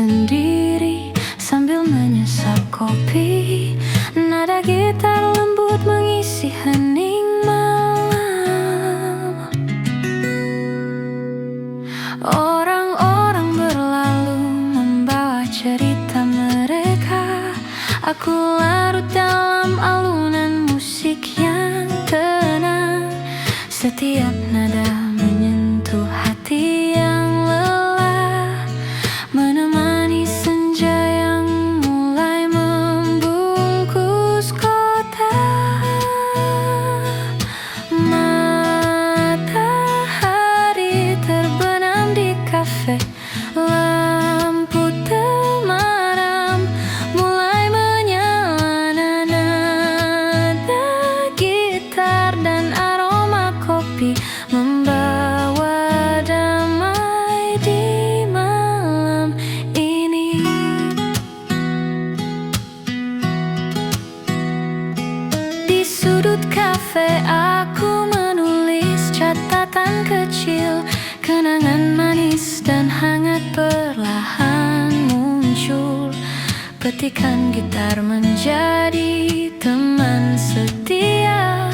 sendiri sambil menyesap kopi. Nada gitar lembut mengisi hening malam. Orang-orang berlalu membawa cerita mereka. Aku larut dalam alunan musik yang tenang. Setiap nada menyentuh hati yang lelah, menemani senja yang mulai membungkus kota. Matahari terbenam di kafe, lampu temaram mulai menyala. Nada gitar dan aroma kopi membawa damai di malam ini. Di sudut kafe aku menulis catatan kecil. Kenangan manis dan hangat perlahan muncul. Petikan gitar menjadi teman setia,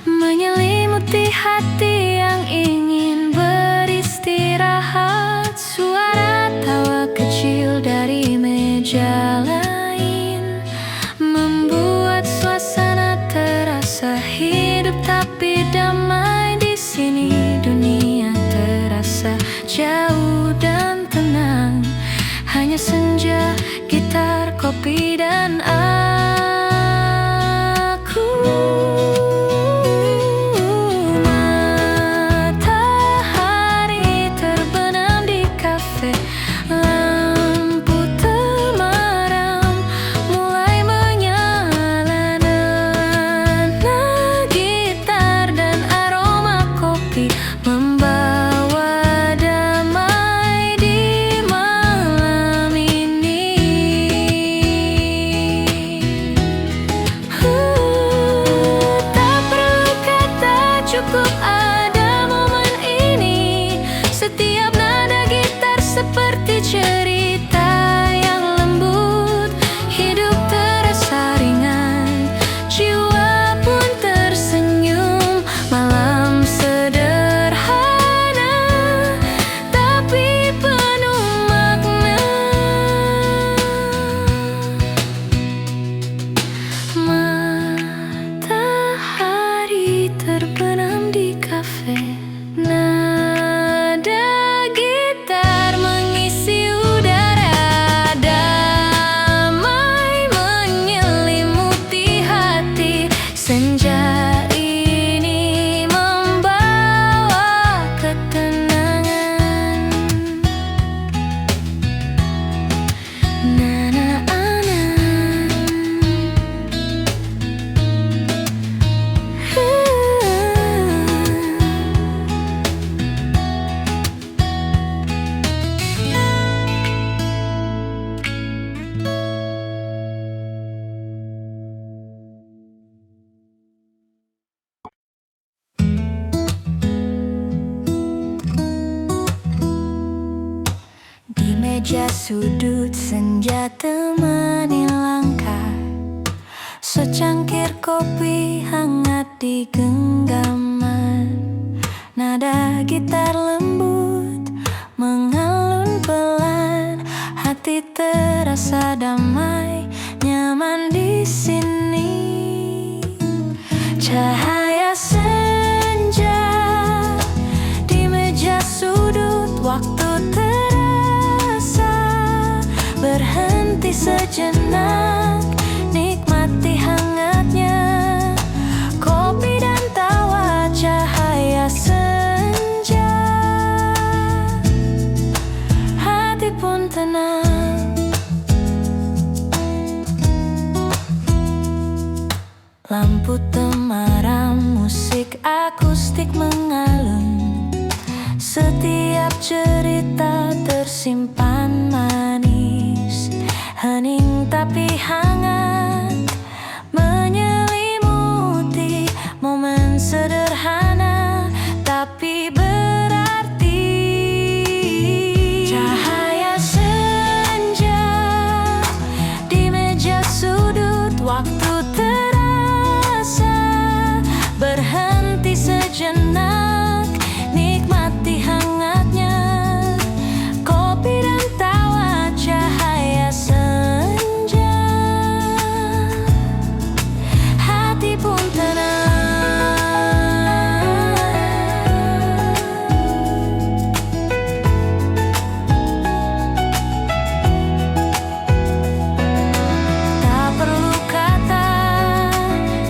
menyelimuti hati yang ingin beristirahat. Suara tawa kecil dari meja lain membuat suasana terasa hidup tapi damai. Di sini dunia terasa jauh dan tenang. Hanya senja, gitar, kopi, dan aku. Matahari terbenam di kafe, lampu temaram mulai menyala. Nada gitar dan aroma kopi membawa damai di malam ini. Tak perlu kata, cukup ada momen ini. Setiap nada gitar seperti cerita yang lembut. Hidup terasa ringan, jiwa pun tersenyum. Malam sederhana tapi penuh makna. Matahari terbenam di kafe, nada gitar mengisi udara. Damai menyelimuti hati. Senja ini membawa ketenangan. Di meja sudut senja temani langkah. Secangkir kopi hangat di genggaman. Nada gitar lembut mengalun pelan. Hati terasa damai, nyaman di sini. Cahaya senja di meja sudut, waktu terasa berhenti sejenak. Nikmati hangatnya kopi dan tawa cahaya senja. Hati pun tenang. Lampu temaram, musik akustik mengalun. Setiap cerita tersimpan manis, hening tapi hangat, menyelimuti momen sederhana tapi berarti. Cahaya senja sejenak, nikmati hangatnya kopi dan tawa cahaya senja. Hati pun tenang. Tak perlu kata,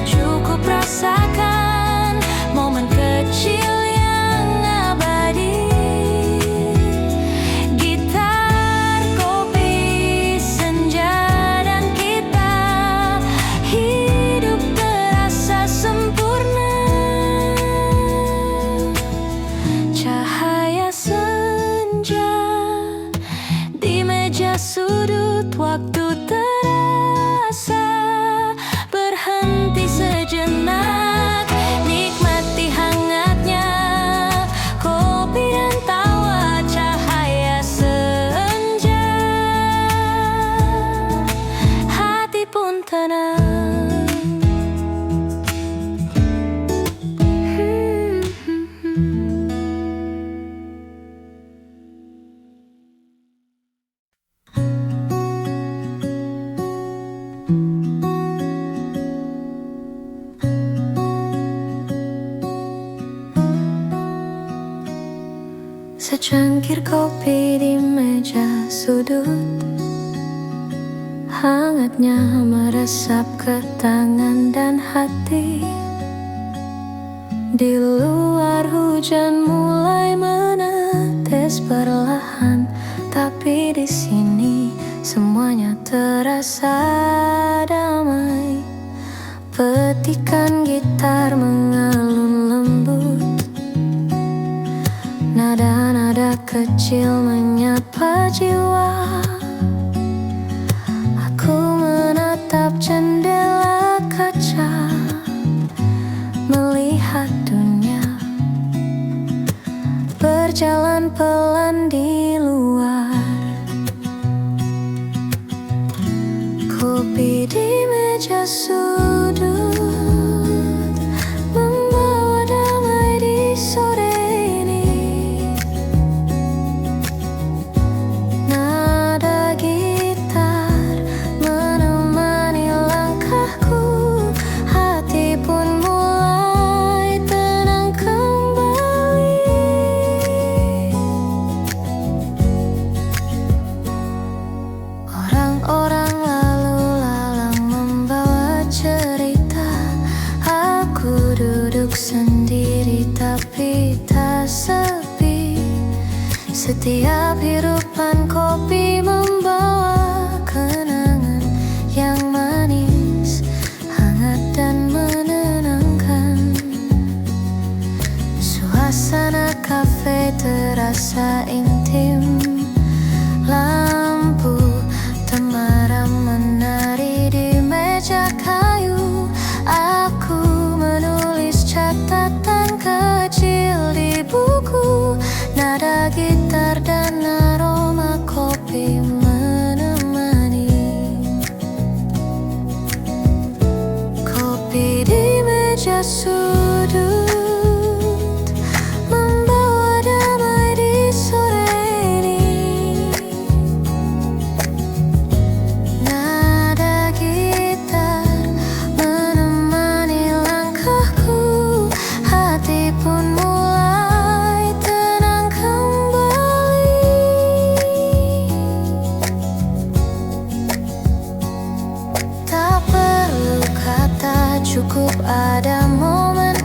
cukup rasakan momen kecil yang abadi. Gitar, kopi, senja, dan kita, hidup terasa sempurna. Cahaya senja di meja sudut, waktu terasa berhenti sejenak, nikmati hangatnya kopi dan tawa cahaya senja. Hati pun tenang. Secangkir kopi di meja sudut, hangatnya meresap ke tangan dan hati. Di luar hujan mulai menetes perlahan, tapi di sini semuanya terasa damai. Petikan gitar mengalun lembut, nada-nada kecil menyapa jiwa. Aku menatap jendela kaca, melihat dunia berjalan pelan di luar. Kopi di meja sudut membawa damai di sore ini. Nada gitar menemani langkahku, hati pun mulai tenang kembali. Orang-orang lalu lalang membawa cerita. Aku duduk sendiri tapi tak sepi. Setiap hirupan kopi membawa kenangan yang manis, hangat dan menenangkan. Suasana kafe terasa intim. Lampu temaram menari di meja kayu. Aku menulis catatan kecil di buku. Nada gitar dan aroma kopi menemani. Kopi di meja sudut membawa damai di sore ini. Nada gitar menemani langkahku, hati pun mulai tenang kembali. Tak perlu kata, cukup ada momen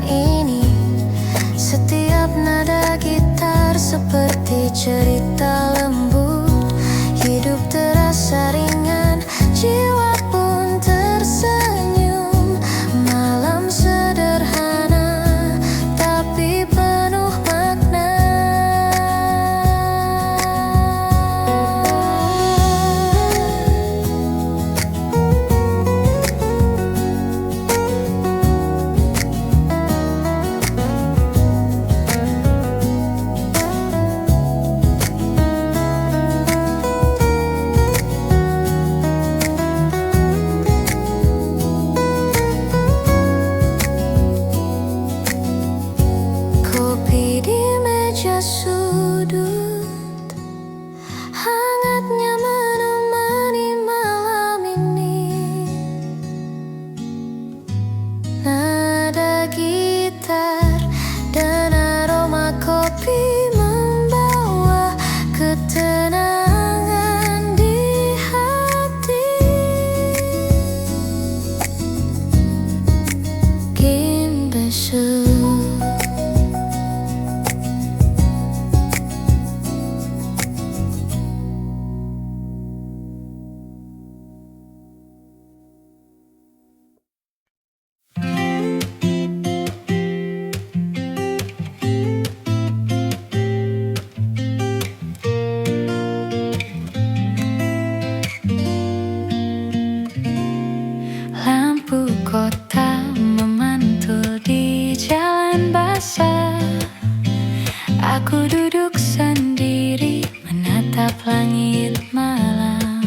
Aku duduk sendiri menatap langit malam,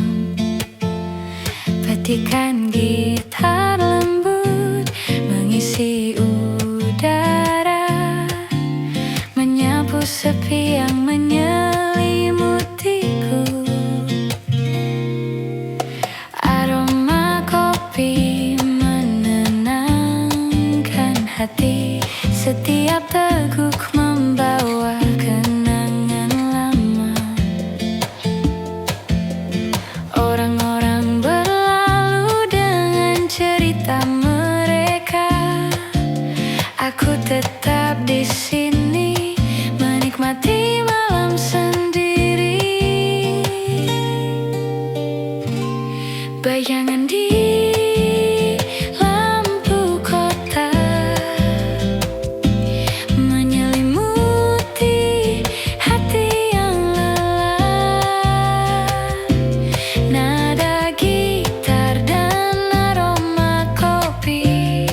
petikan gitar lembut mengisi udara, menyapu sepi yang menyelimutiku. Aroma kopi menenangkan hati, setiap teguk membawa kenangan lama. Orang-orang berlalu dengan cerita mereka, aku tetap di sini menikmati malam sendiri. Bayangan di lampu kota menyelimuti hati yang lelah. Nada gitar dan aroma kopi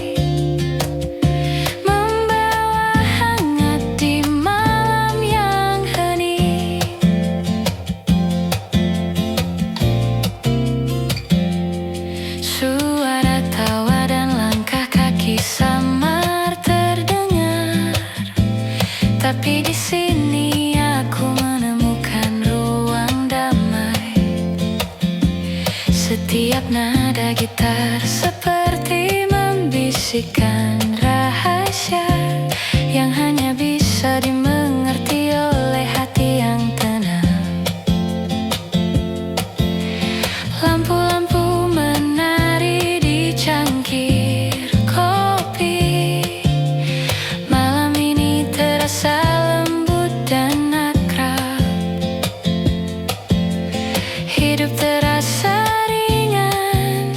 membawa hangat di malam yang hening. Suara tawa dan langkah kaki samar terdengar, tapi di sini aku menemukan ruang damai. Setiap nada gitar seperti membisikkan rahasia yang hanya bisa dimengerti oleh hati yang tenang. Lampu-lampu menari di cangkir kopi, malam ini terasa lembut dan akrab. Hidup terasa ringan,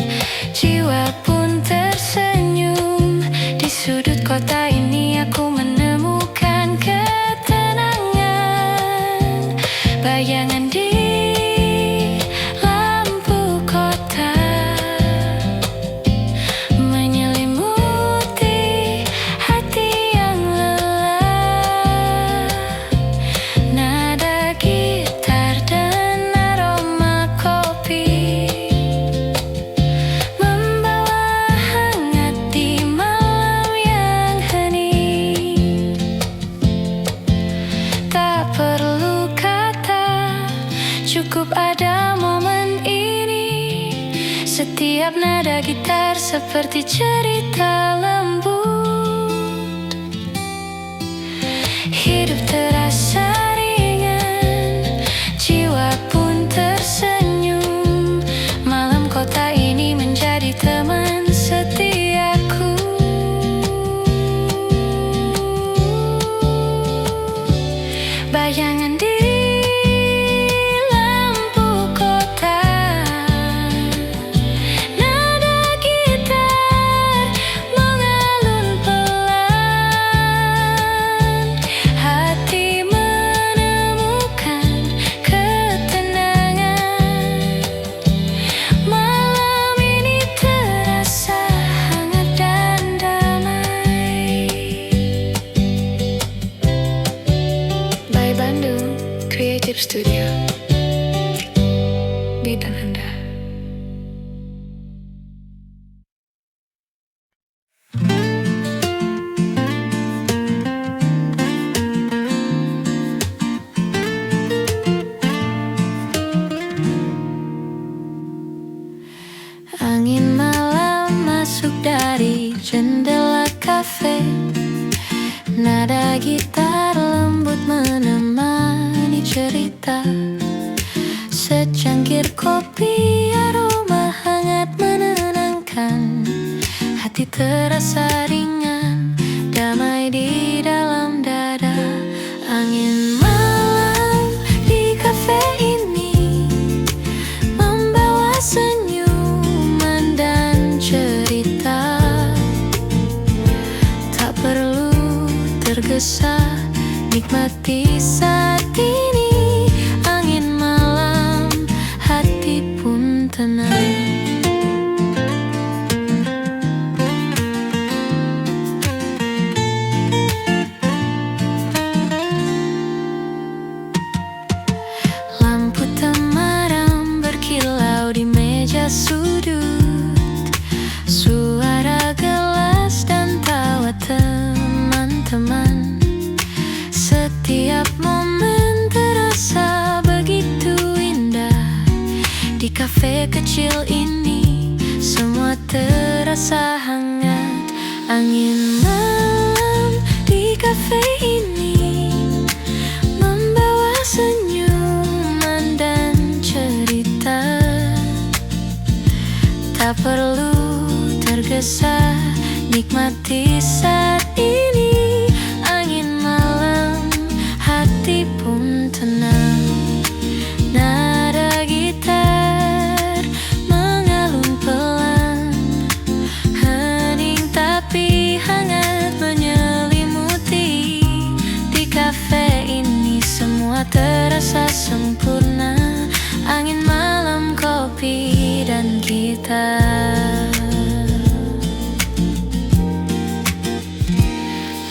jiwa pun tersenyum. Di sudut kota ini aku menemukan ketenangan. Bayangan di lampu kota menyelimuti hati yang lelah. Nada gitar dan aroma kopi membawa hangat di malam yang hening. Tak perlu kata, cukup ada momen ini. Setiap nada gitar seperti cerita lembut. Hidup terasa ringan, jiwa pun tersenyum. Malam kota ini menjadi teman setiaku. Bayangan di lampu kota, nada gitar mengalun pelan. Hati menemukan ketenangan. Malam ini terasa hangat dan damai. By Bandung Creative Studio, Bintang Anda. Angin malam masuk dari jendela kafe, nada gitar lembut menemani cerita. Secangkir kopi aroma hangat menenangkan, hati terasa ringan, damai di dalam dada. Angin malam di kafe ini membawa senyuman dan cerita. Tak perlu tergesa, nikmati saat ini. Angin malam, hati pun tenang. kafe kecil ini semua terasa hangat. Angin malam di kafe ini membawa senyuman dan cerita. Tak perlu tergesa, nikmati saat ini. Angin malam, hati pun tenang. Nada gitar mengalun pelan, hening tapi hangat menyelimuti. Di kafe ini semua terasa sempurna. Angin malam, kopi dan gitar.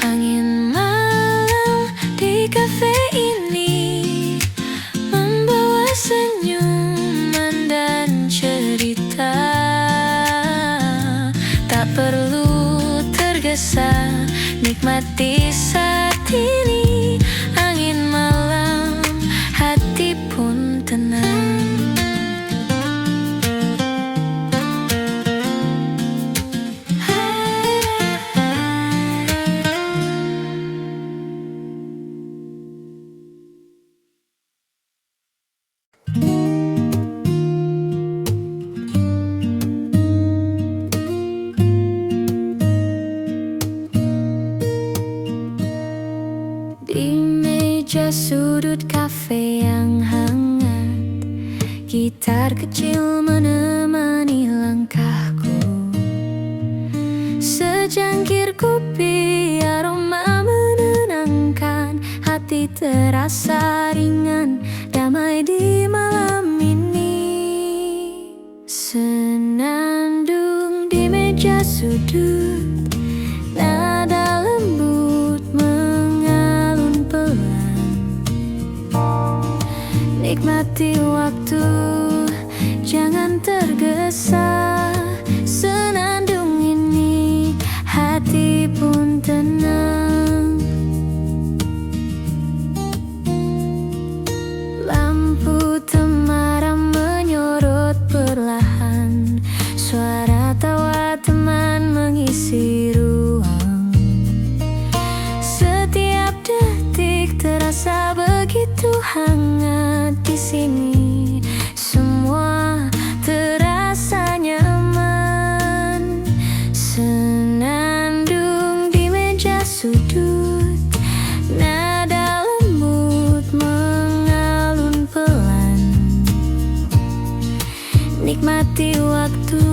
Angin malam di kafe ini membawa senyuman dan cerita. Tak perlu tergesa, nikmati saat ini. Angin malam, hati pun tenang. Di meja sudut kafe yang hangat, gitar kecil menemani langkahku. Secangkir kopi, aroma menenangkan. Hati terasa ringan, damai di malam ini. Senandung di meja sudut, nada lembut mengalun pelan. Nikmati waktu, jangan tergesa. Senandung ini, hati pun tenang. Lampu temaram menyorot perlahan. Suara tawa teman mengisi ruang. Setiap detik terasa begitu hangat di sini. Semua terasa nyaman. Senandung di meja sudut, nada lembut mengalun pelan. Nikmati waktu,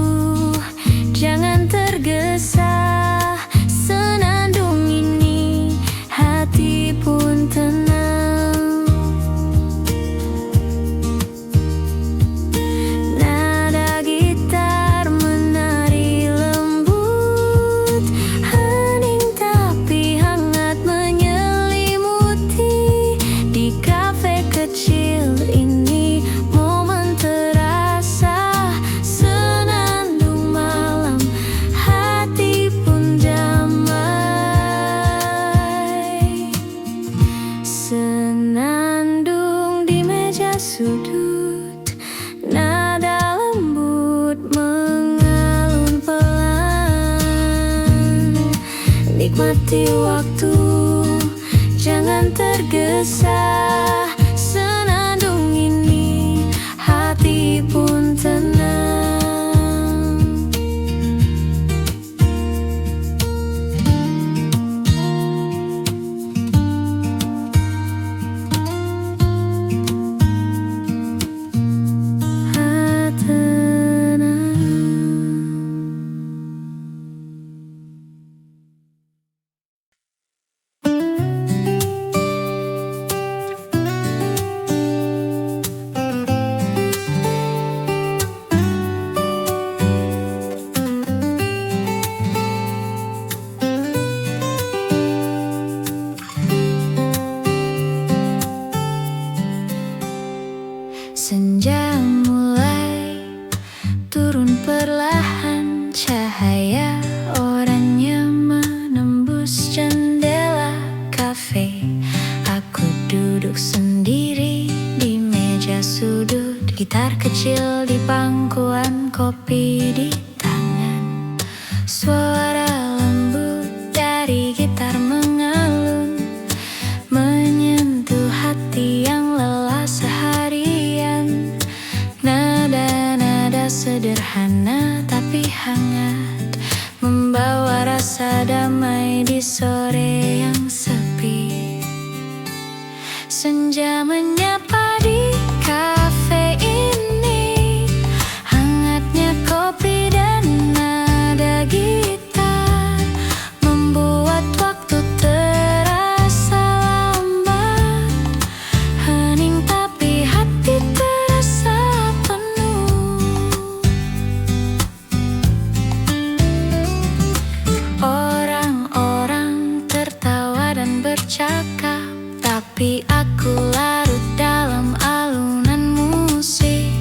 jangan tergesa. Senandung ini, hati pun tenang. Nada gitar menari lembut, hening tapi hangat menyelimuti. Di kafe kecil ini momen terasa. Senandung malam, hati pun damai. Senandung di meja sudut, nada lembut mengalun pelan. Nikmati waktu, jangan tergesa. Senandung ini, hati pun tenang. Senja mulai turun perlahan, cahaya oranye menembus jendela kafe. Aku duduk sendiri di meja sudut, gitar kecil di pangkuan, kopi di tangan. Suara lembut dari gitar mengalun, menyentuh hati yang lelah seharian. Nada-nada sederhana tapi hangat, membawa rasa damai di sore yang sepi. Senja menyapa di kafe ini, hangatnya kopi dan nada gitar membuat waktu terasa lambat. Hening tapi hati terasa penuh. Orang-orang tertawa dan bercakap, tapi aku larut dalam alunan musik.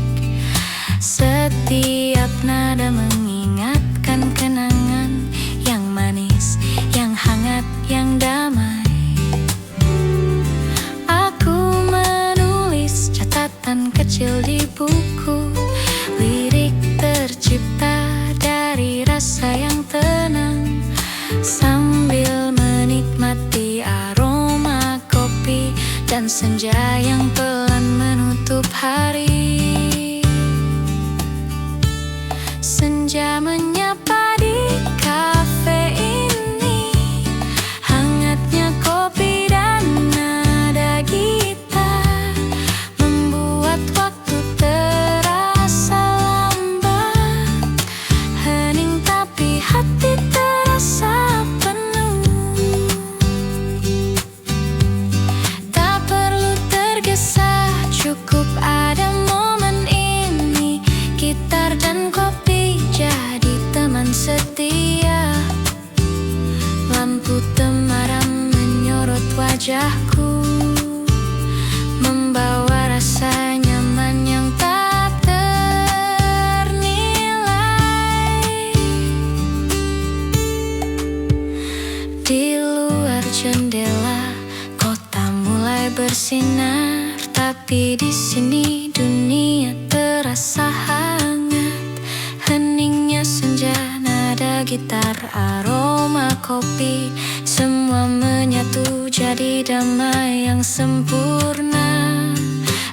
Setiap nada mengingatkan kenangan yang manis, yang hangat, yang damai. Aku menulis catatan kecil di buku, lirik tercipta dari rasa yang tenang, sambil menikmati aroma kopi dan senja yang pelan menutup hari. Senja menyapa di kafe ini, hangatnya kopi dan nada gitar membuat waktu terasa lambat. Hening tapi hati terasa penuh. Tak perlu tergesa, cukup ada momen ini. Gitar dan kopi jadi teman setia. Lampu temaram menyorot wajahku, membawa rasa nyaman yang tak ternilai. Di luar jendela kota mulai bersinar, tapi di sini dunia terasa hangat. Heningnya senja, nada gitar, aroma kopi, semua menyatu jadi damai yang sempurna.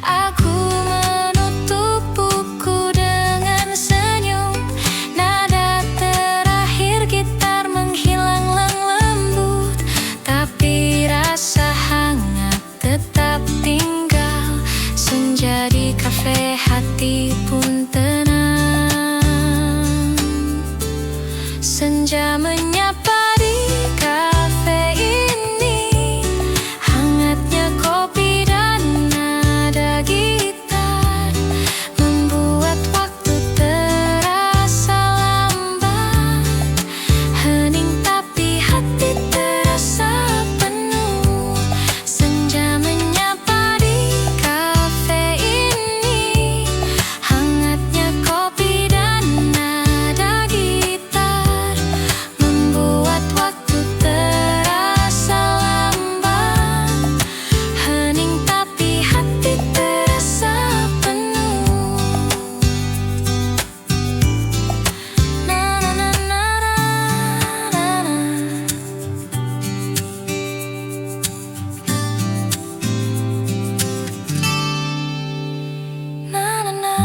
Aku menutup buku dengan senyum, nada terakhir gitar menghilang lembut, tapi rasa hangat tetap tinggal. Senja di kafe, hati pun tenang. Senja menyapa di kafe ini, hangatnya kopi dan nada gitar membuat waktu terasa lambat. Hening tapi hati terasa penuh. Senja menyapa di kafe ini, hangatnya kopi dan nada gitar membuat waktu terasa lambat. Hening tapi hati terasa penuh. Na na na na na na. Na na na.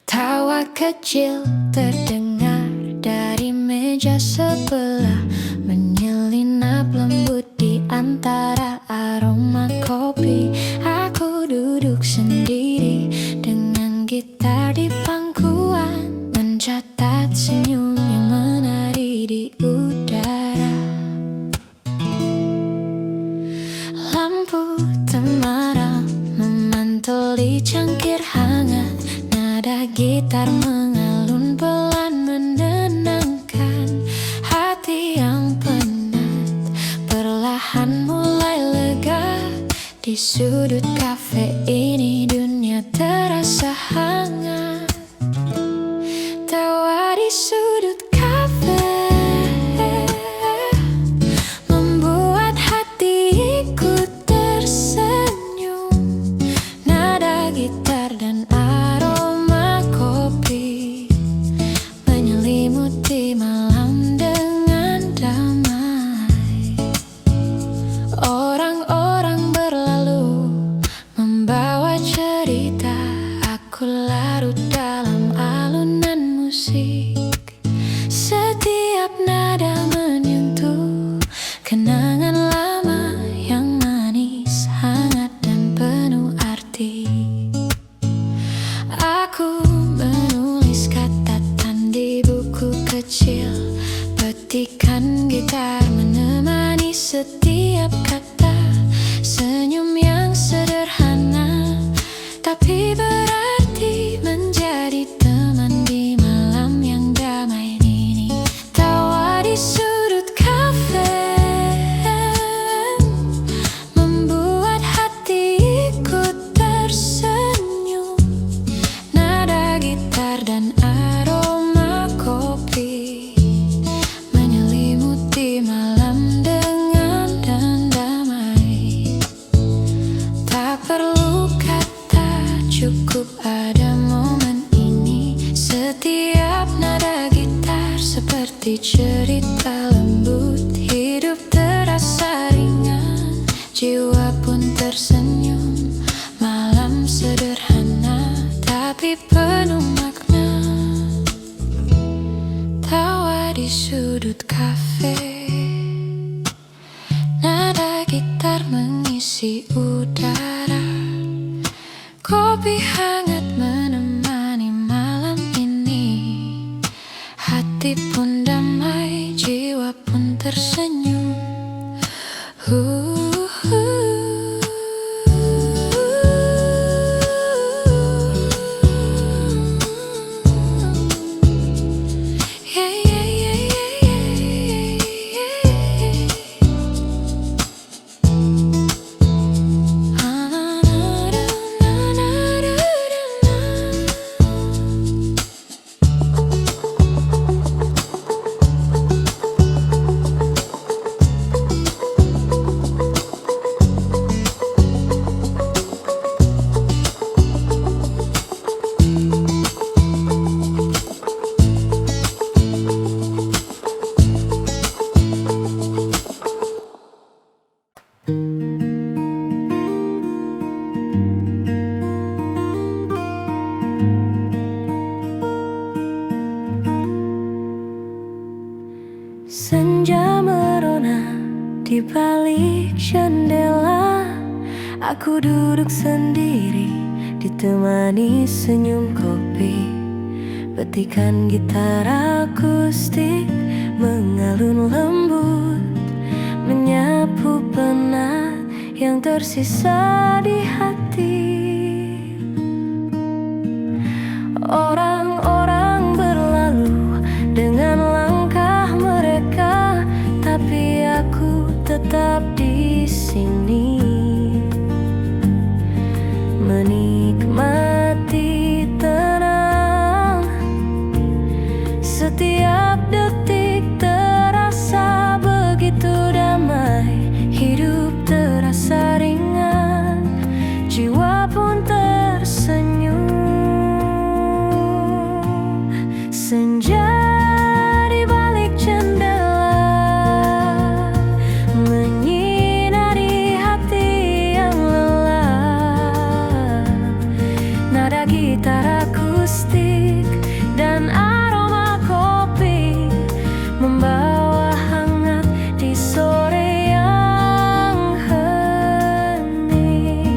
Tawa kecil terdengar dari meja sebelah, menyelinap lembut di antara aroma kopi. Aku duduk sendiri dengan gitar di pangkuan, mencatat senyum yang menari di udara. Lampu temaram memantul di cangkir hangat, nada gitar mengalun pelan menenangkan. Hati yang penat perlahan mulai lega. Di sudut kafe ini dunia terasa hangat. Tawa di sudut kafe membuat hati Detikan gitar menemani setiap kata. Senyum yang sederhana tapi berarti, menjadi teman di malam yang damai ini. Tawa di sudut kafe membuat hati ikut tersenyum. Nada gitar dan aroma kopi menyelimuti malam dengan dan damai. Tak perlu kata, cukup ada momen ini. Setiap nada gitar seperti cerita lembut. Hidup terasa ringan, jiwa pun tersenyum. Malam sederhana tapi penuh makna. Tawa di sudut kafe, nada gitar mengisi udara. Kopi hangat menemani malam ini. Hati pun damai, jiwa pun tersenyum. Senja merona di balik jendela. Aku duduk sendiri ditemani senyum kopi. Petikan gitar akustik mengalun lembut, menyapu penat yang tersisa di hati. Orang-orang berlalu dengan langkah mereka, tapi aku tetap di sini, menikmati tenang. Setiap detik terasa begitu damai. Hidup terasa ringan, jiwa pun tersenyum. Senja di balik jendela menyinari hati yang lelah. Nada gitar akustik dan aroma kopi membawa hangat di sore yang hening.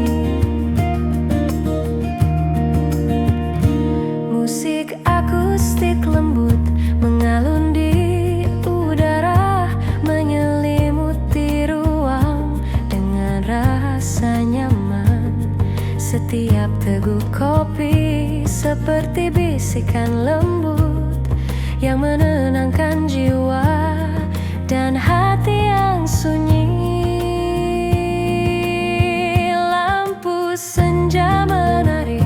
Musik akustik lembut mengalun di udara, menyelimuti ruang dengan rasa nyaman. Setiap teguk kopi seperti bisikan lembut yang menenangkan jiwa dan hati yang sunyi. Lampu senja menari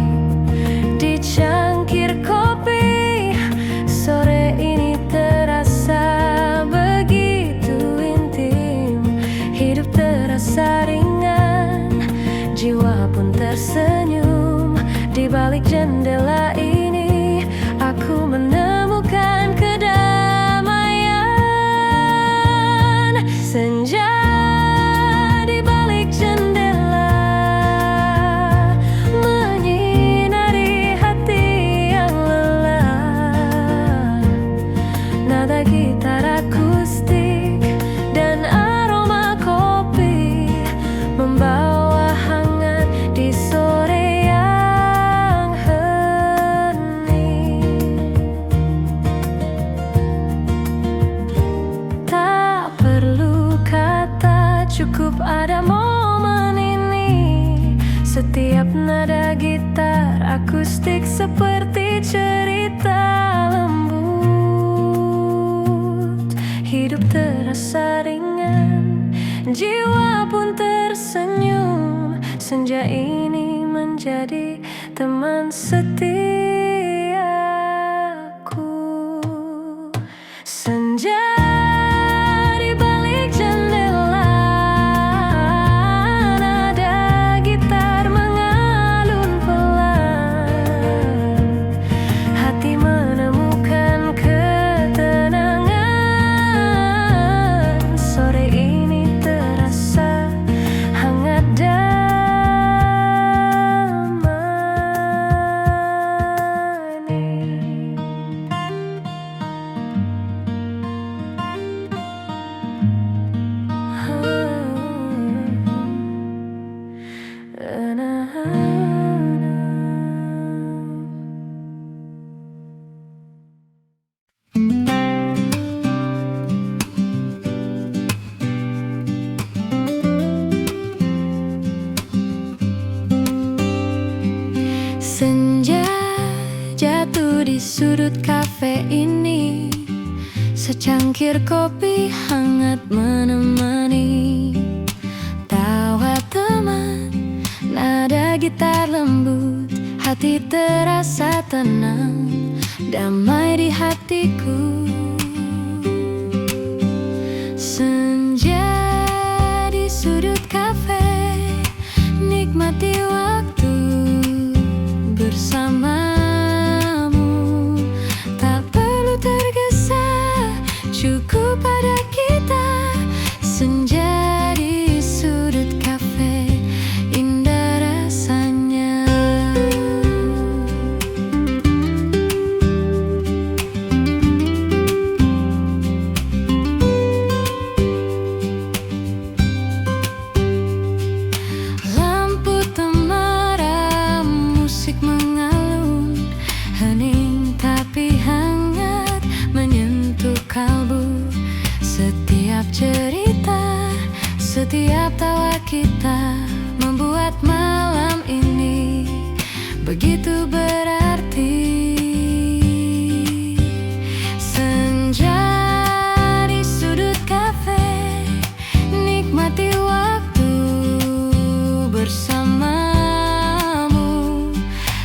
di cangkir kopi. Sore ini terasa begitu intim. Hidup terasa ringan, jiwa pun tersenyum. Di balik jendela ini aku menemukan kedamaian. Senja pada momen ini. Setiap nada gitar akustik seperti cerita lembut. Hidup terasa ringan, jiwa pun tersenyum. Senja ini menjadi teman setiaku. Senja di balik jendela, nada gitar mengalun pelan. Hati menemukan ketenangan. Sore ini terasa hangat Senja jatuh di sudut kafe ini, secangkir kopi hangat menemani. Tawa teman, nada gitar lembut, hati terasa tenang, damai di hatiku. Senja di sudut kafe, nikmati waktu bersamamu. Tak perlu tergesa, cukup pada kita. Senja di sudut kafe, indah rasanya. Lampu temaram, musik mengalun, hening tapi hangat menyentuh kalbu. Setiap cerita, setiap tawa kita membuat malam ini begitu berarti. Senja di sudut kafe, nikmati waktu bersamamu.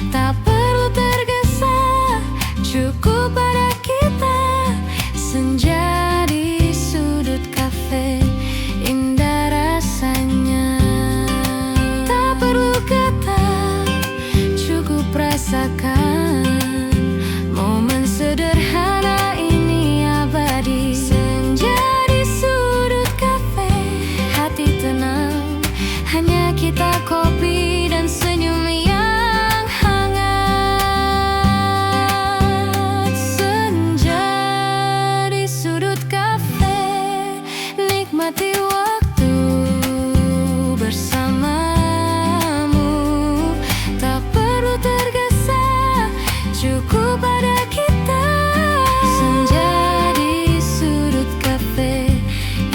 Tak perlu tergesa, cukup pada kita. Senja di sudut kafe, indah rasanya. Tak perlu kata, cukup rasakan. Momen sederhana ini abadi. Senja di sudut kafe, hati tenang, hanya kita, kopi dan senyum yang hangat. Senja di sudut kafe, nikmati waktu bersamamu. Tak perlu tergesa, cukup pada kita. Senja di sudut kafe,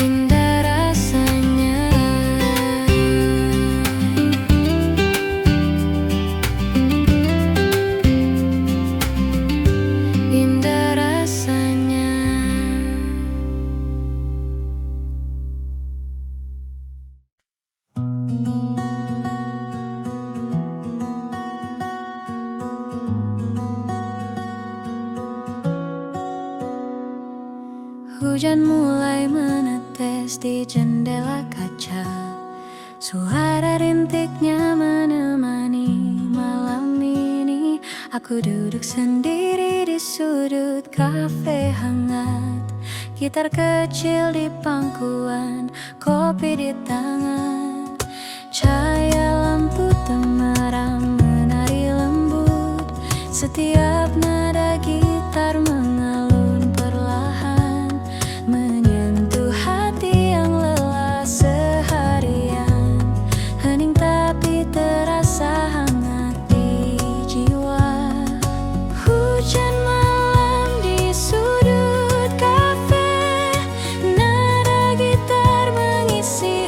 indah rasanya. Indah rasanya. Hujan mulai menetes di jendela kaca. Suara rintiknya menemani malam ini. Aku duduk sendiri di sudut kafe hangat. Gitar kecil di pangkuan, kopi di tangan. Cahaya lampu temaram menari lembut. Setiap nada gitar mengalun perlahan, menyentuh hati yang lelah seharian. Hening tapi terasa hangat di jiwa. Hujan malam di sudut kafe, nada gitar mengisi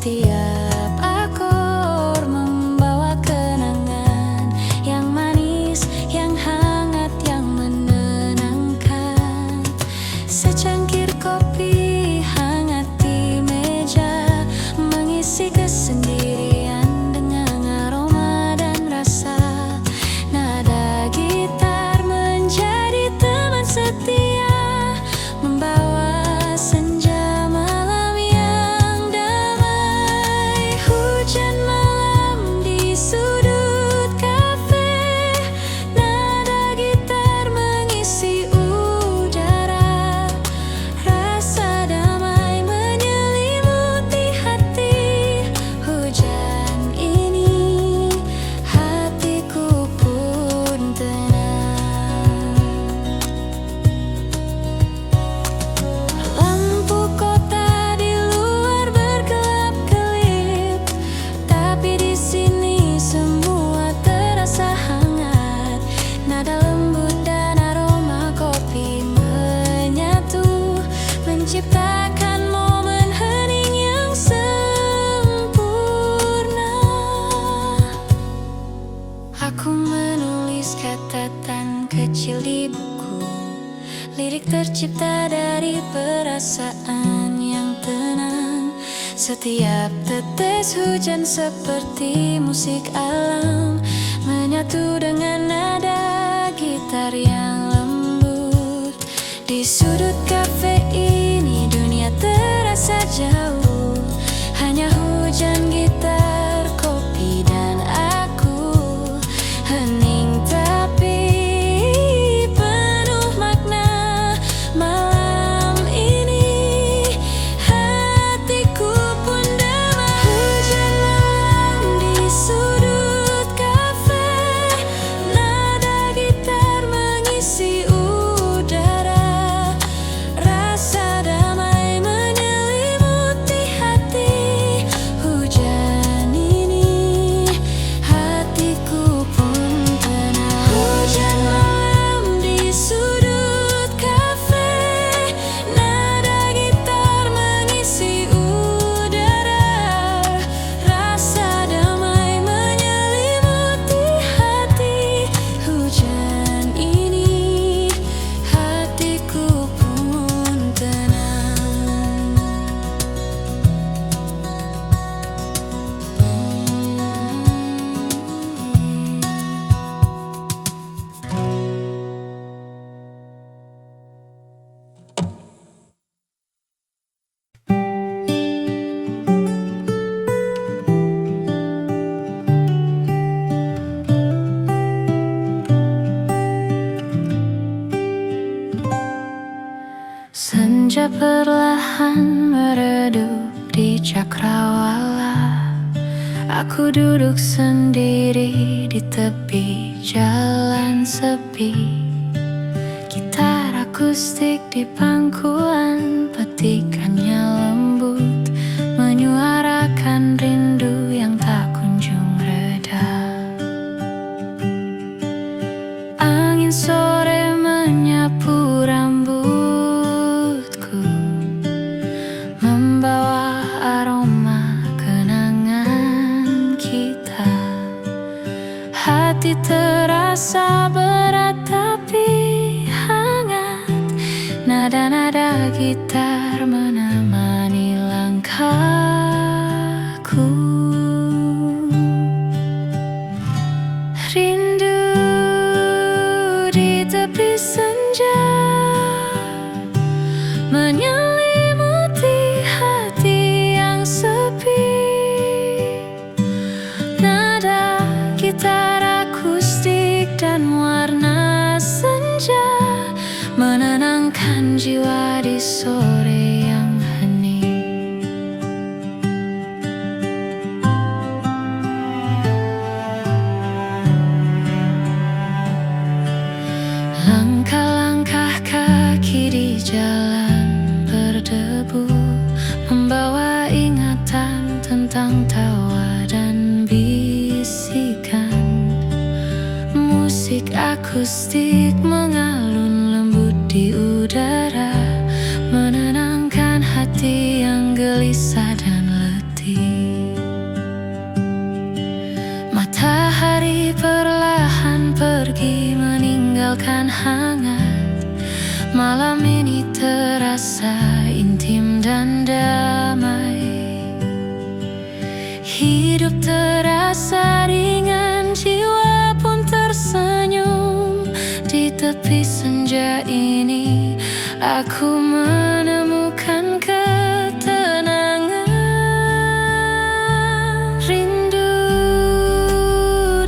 setiap akor membawa kenangan yang manis, yang hangat, yang menenangkan. Secangkir kopi hangat di meja mengisi kesendirian dengan aroma dan rasa. Nada gitar menjadi teman setia, membawa senja malam yang damai. Hujan malam di sudut kafe, nada gitar mengisi udara. Rasa damai menyelimuti hati. Hujan ini hatiku pun tenang. Lampu kota di luar berkelap-kelip, tapi di sini semua terasa hangat. Nada lembut dan aroma kopi menyatu, menciptakan momen hening yang sempurna. Aku menulis catatan kecil di buku, lirik tercipta dari perasaan yang tenang. Setiap tetes hujan seperti musik alam, menyatu dengan nada gitar yang lembut. Di sudut kafe ini dunia terasa jauh, hanya hujan, gitar, kopi, dan aku. Hening tapi penuh makna. Malam ini hatiku pun damai. Hujan malam di sudut kafe, nada gitar mengisi udara. Rasa damai menyelimuti hati. Hujan ini hatiku pun tenang. Hujan malam di sudut kafe, nada gitar mengisi udara. Rasa damai menyelimuti hati. Hujan ini hatiku pun tenang. Senja perlahan meredup di cakrawala. Aku duduk sendiri di tepi jalan sepi. Gitar akustik di pangkuan, petikannya lembut, menyuarakan rindu yang tak kunjung reda. Angin sore menyapu rambutku, membawa aroma kenangan kita. Hati terasa berat tapi hangat. Nada-nada gitar menemani langkahku. Rindu di tepi senja menyelimuti hati yang sepi. Nada gitar akustik dan warna senja menenangkan jiwa di sore yang hening. Langkah-langkah kaki di jalan berdebu, membawa ingatan tentang tawa dan bisikan. Musik akustik mengalun lembut di udara, menenangkan hati yang gelisah dan letih. meninggalkan hangat. Malam ini terasa intim dan damai. Hidup terasa ringan, jiwa pun tersenyum. Di tepi senja ini aku menemukan ketenangan. Rindu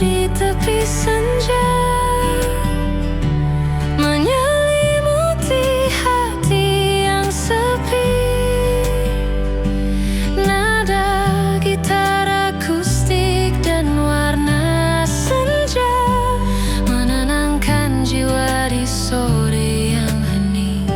di tepi senja menyelimuti hati yang sepi. Nada gitar akustik dan warna senja menenangkan jiwa di sore yang hening.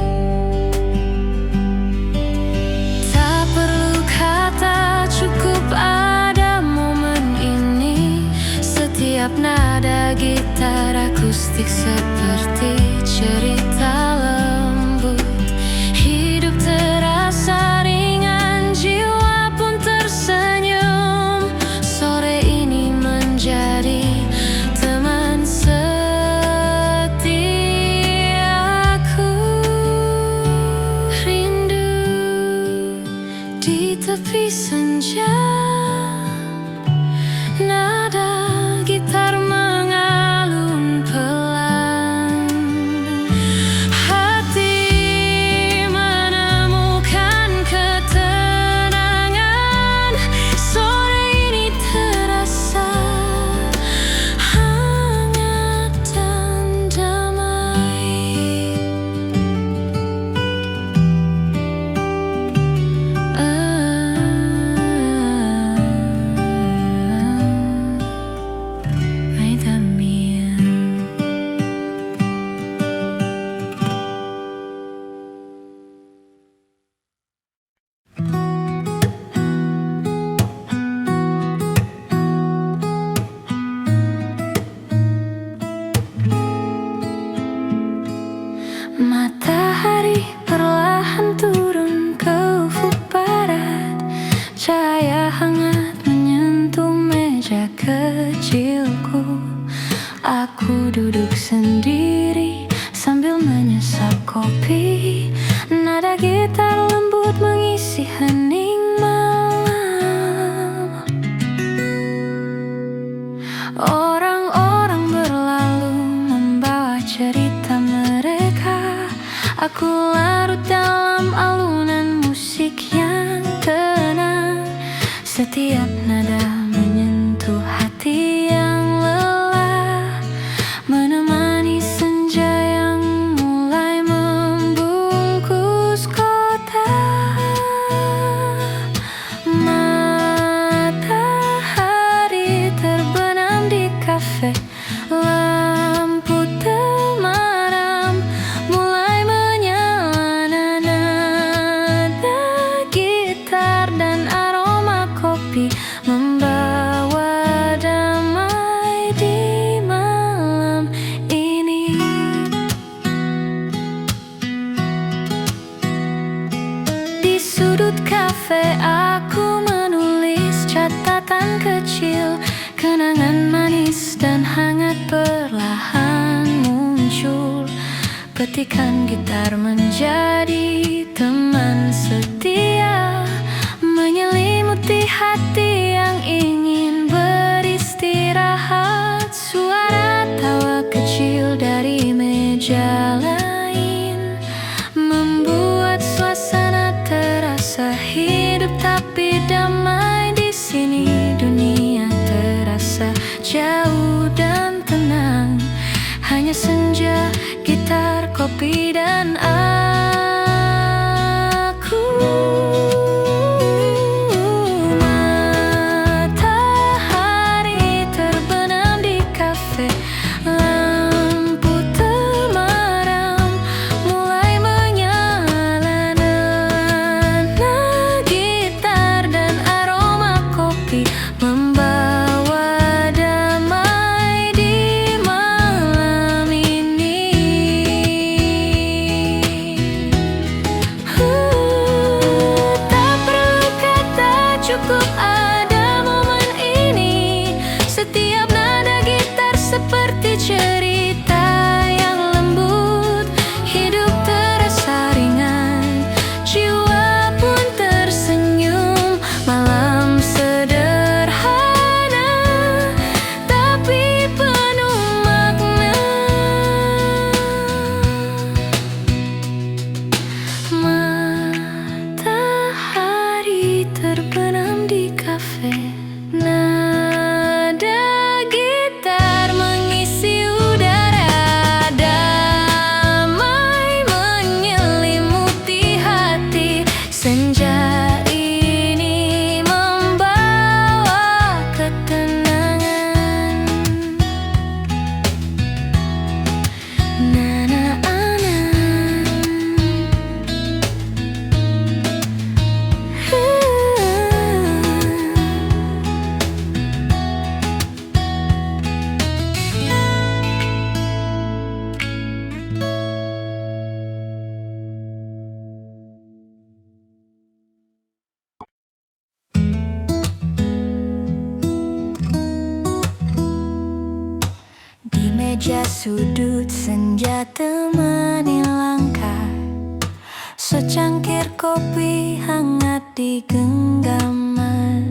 Tak perlu kata, cukup ada momen ini. Setiap nada gitar akustik seperti cerita lembut. Hidup terasa ringan, jiwa pun tersenyum. Sore ini menjadi teman setiaku. Rindu di tepi senja, nada gitar mengalun pelan. Hati menemukan ketenangan. Sore ini terasa hangat dan damai. Ay, también. Matahari perlahan turun ke ufuk barat. Cahaya hangat menyentuh meja kecilku. Aku duduk sendiri sambil menyesap kopi. Nada gitar lembut mengisi hening malam. Orang-orang berlalu membawa cerita mereka. Aku larut dalam alunan musik yang tenang. Setiap nada menyentuh hati yang lelah, menemani senja yang mulai membungkus kota. Matahari terbenam di kafe, lampu temaram mulai menyala. Nada gitar dan aroma kopi membawa damai di malam ini. Di sudut kafe aku menulis catatan kecil. Kenangan manis dan hangat perlahan muncul. Petikan gitar menjadi teman setia, menyelimuti hati yang ingin beristirahat. Suara tawa kecil dari meja lain membuat suasana terasa hidup tapi damai. Di sini dunia terasa jauh dan tenang. Hanya senja, gitar, kopi, dan aku. Matahari terbenam di kafe, lampu temaram mulai menyala. Nada gitar dan aroma kopi membawa damai di malam ini. meja sudut senja temani langkah. Secangkir kopi hangat di genggaman.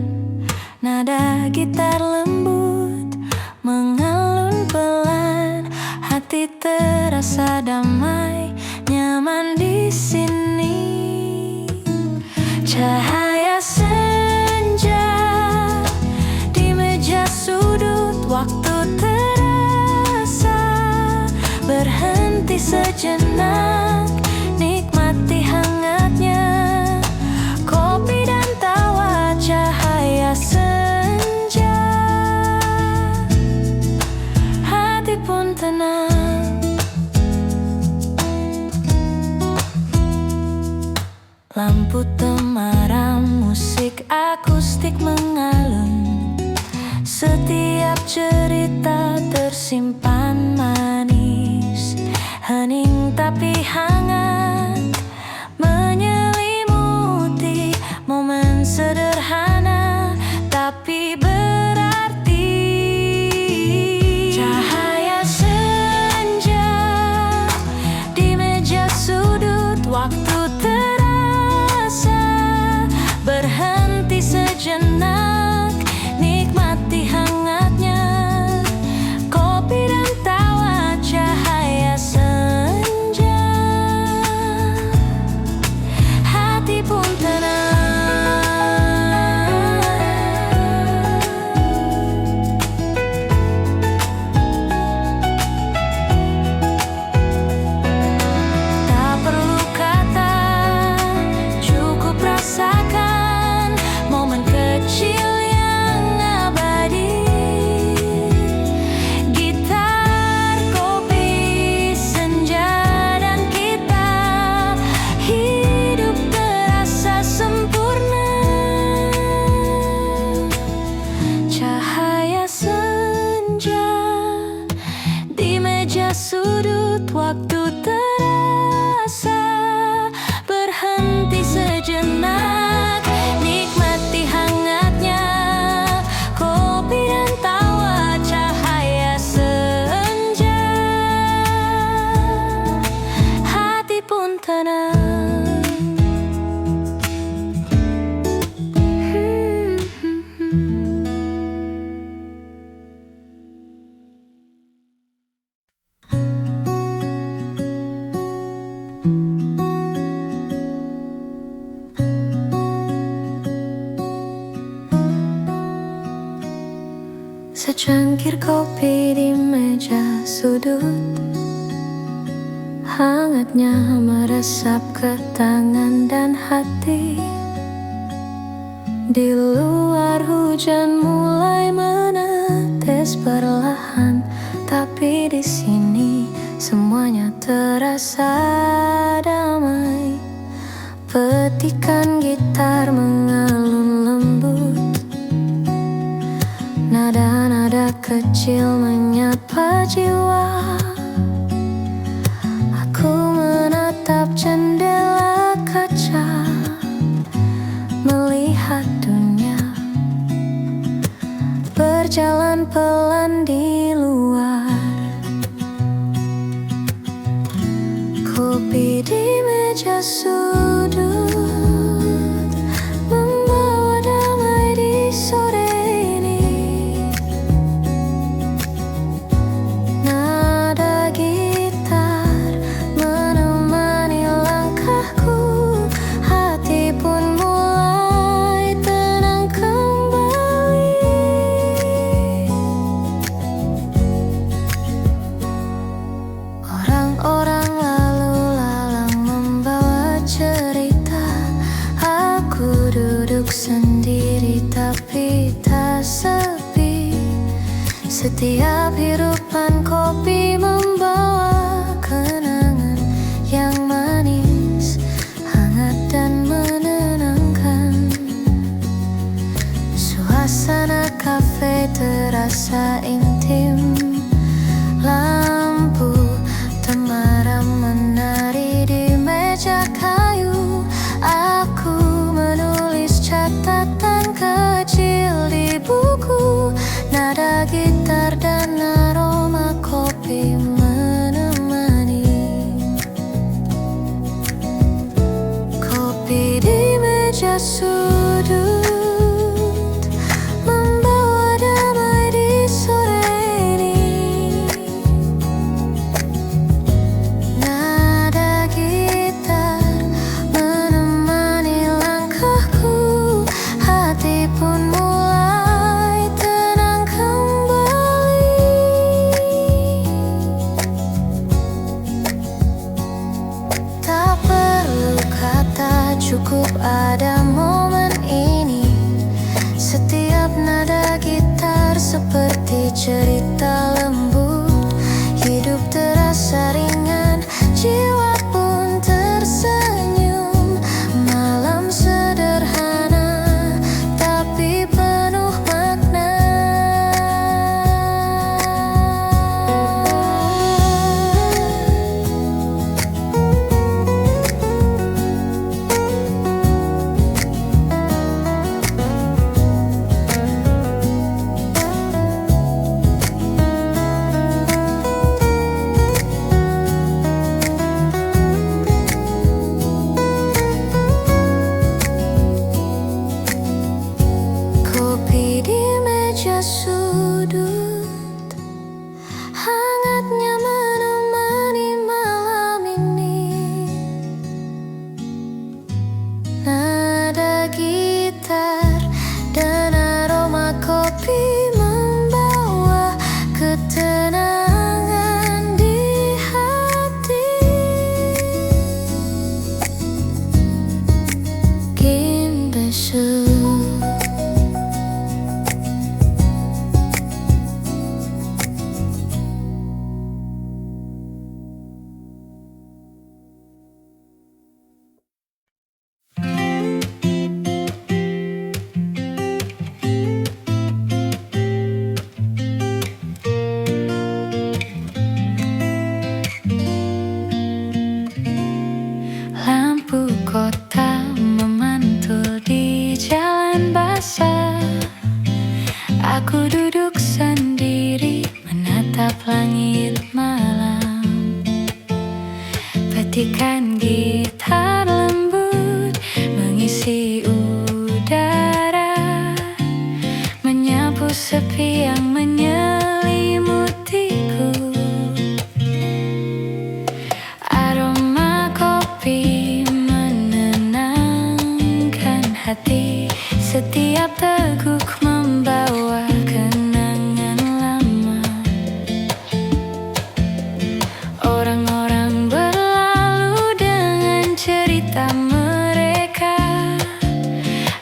Nada gitar lembut mengalun pelan. Hati terasa damai, nyaman di sini. Cahaya senja di meja sudut, waktu terasa berhenti sejenak. Nikmati hangatnya kopi dan tawa. Cahaya senja, hati pun tenang. Lampu temaram, musik akustik mengalun. Setiap cerita tersimpan manis, hening tapi hangat, menyelimuti momen sederhana tapi berarti. Cahaya senja di meja sudut, waktu terasa berhenti sejenak. Nikmati hangatnya kopi dan tawa. Cahaya senja, hati pun tenang. Tak perlu kata, cukup rasakan momen kecil yang abadi. Gitar, kopi, senja, dan kita, hidup terasa sempurna. Cahaya senja di meja sudut, waktu terasa berhenti sejenak. Nikmati hangatnya kopi dan tawa. Cahaya senja, hati pun tenang. Secangkir kopi di meja sudut, hangatnya meresap ke tangan dan hati. Di luar hujan mulai menetes perlahan, tapi di sini semuanya terasa damai. Petikan gitar mengalun lembut, nada-nada kecil menyapa jiwa. Aku menatap jendela kaca, melihat dunia berjalan pelan di luar. Kopi di meja sudut membawa damai di sore ini. Nada gitar menemani langkahku, hati pun mulai tenang kembali. Orang-orang lalu lalang membawa cerita. Aku duduk sendiri tapi tak sepi. Setiap hirupan kopi membawa kenangan yang manis, hangat dan menenangkan. Suasana kafe terasa intim. Lampu temaram menari di meja kayu. Aku menulis catatan kecil di buku. Nada gitar dan aroma kopi cukup ada momen ini. Setiap nada gitar seperti cerita lembut. Hidup terasa ringan, jiwa pun tersenyum. Malam sederhana tapi penuh makna. Kopi di meja sudut, hangatnya menemani malam ini. Nada gitar dan aroma kopi membawa ketenangan di hati. Kimbesu. Lampu kota memantul di jalan basah. Aku duduk sendiri menatap langit malam. Petikan gitar lembut mengisi udara, menyapu sepi yang menyelimutiku. Aroma kopi menenangkan hati. Setiap teguk membawa kenangan lama. Orang-orang berlalu dengan cerita mereka.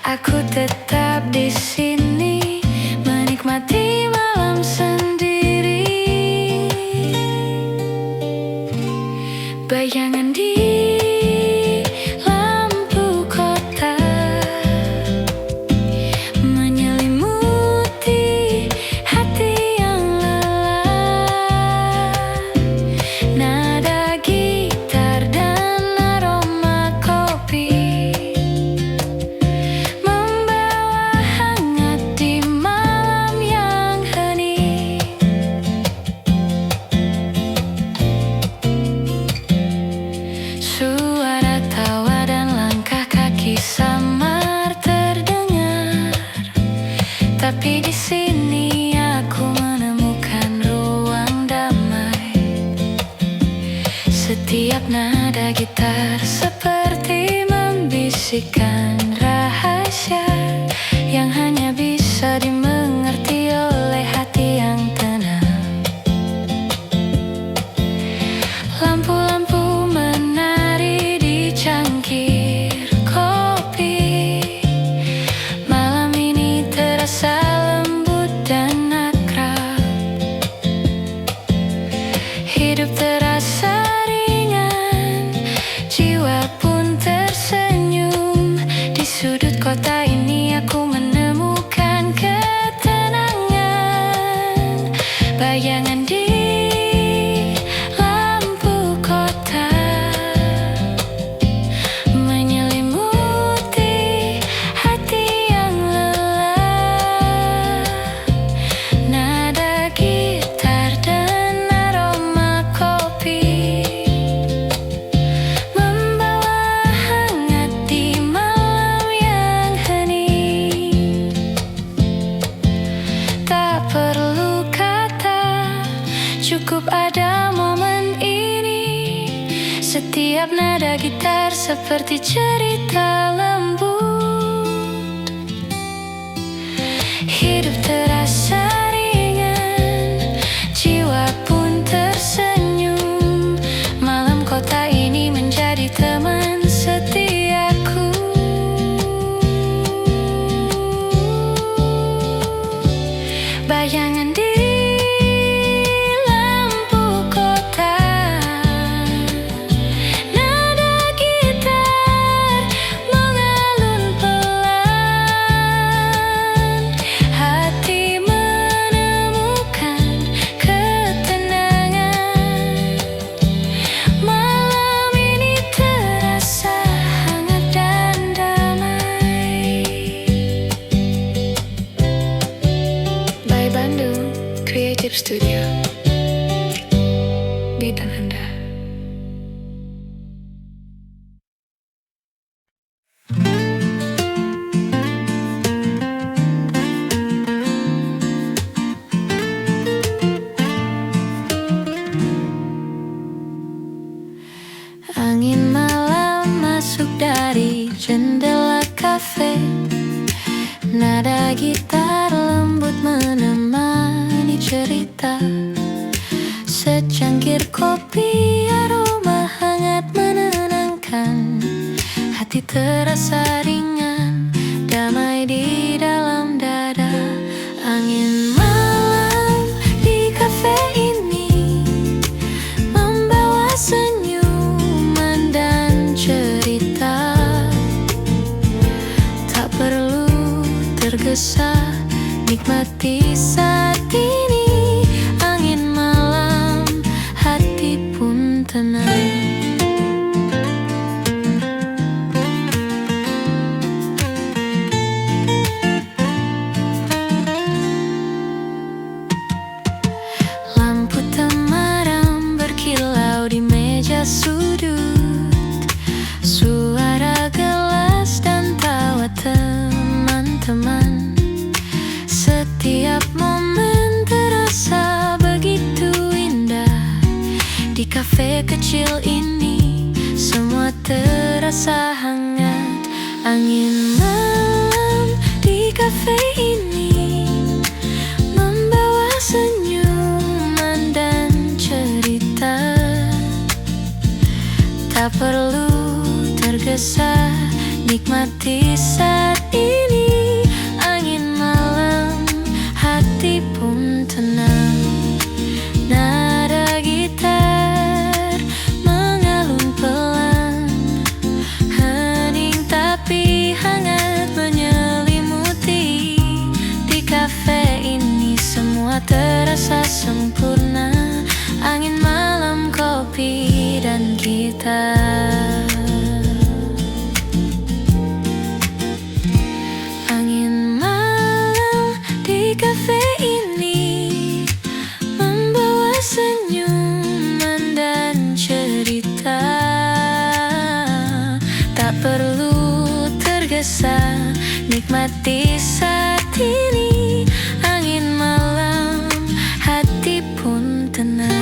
Aku tetap di sini menikmati malam sendiri. Bayangan di lampu kota menyelimuti hati yang lelah. Nada gitar dan aroma kopi membawa hangat di malam yang hening. Suara tawa dan langkah kaki samar terdengar, tapi di sini aku menemukan ruang damai. Setiap nada gitar seperti membisikkan rahasia yang hanya bisa dimengerti oleh hati yang tenang. Lampu-lampu menari di cangkir kopi. Malam ini terasa lembut dan akrab. Hidup terasa ringan, jiwa pun tersenyum. Di sudut kota ini aku menemukan ketenangan. Bayangan di lampu kota menyelimuti hati yang lelah. Nada gitar dan aroma kopi membawa hangat di malam yang hening. Tak perlu kata, cukup ada momen ini. Setiap nada gitar seperti cerita lembut. Hidup terasa ringan, jiwa pun tersenyum. Malam kota ini menjadi teman setiaku. indah. Angin malam masuk dari jendela kafe. Nada gitar lembut menemani cerita. Secangkir kopi aroma hangat menenangkan. Hati terasa ringan, damai di dalam dada. Angin malam di kafe ini membawa senyuman dan cerita. Tak perlu tergesa, nikmati saat ini. Angin malam, hati pun tenang. Lampu temaram berkilau di meja sudut. Suara gelas dan tawa teman-teman. Setiap momen terasa begitu indah. Di kafe kecil ini semua terasa hangat. Angin malam di kafe ini membawa senyuman dan cerita. Tak perlu tergesa, nikmati saat ini. Angin malam, hati pun tenang. Nada gitar mengalun pelan. Hening tapi hangat menyelimuti. Di kafe ini semua terasa sempurna. Angin malam, kopi dan gitar. Angin malam di kafe ini membawa senyuman dan cerita. Tak perlu tergesa, nikmati saat ini. Angin malam, hati pun tenang.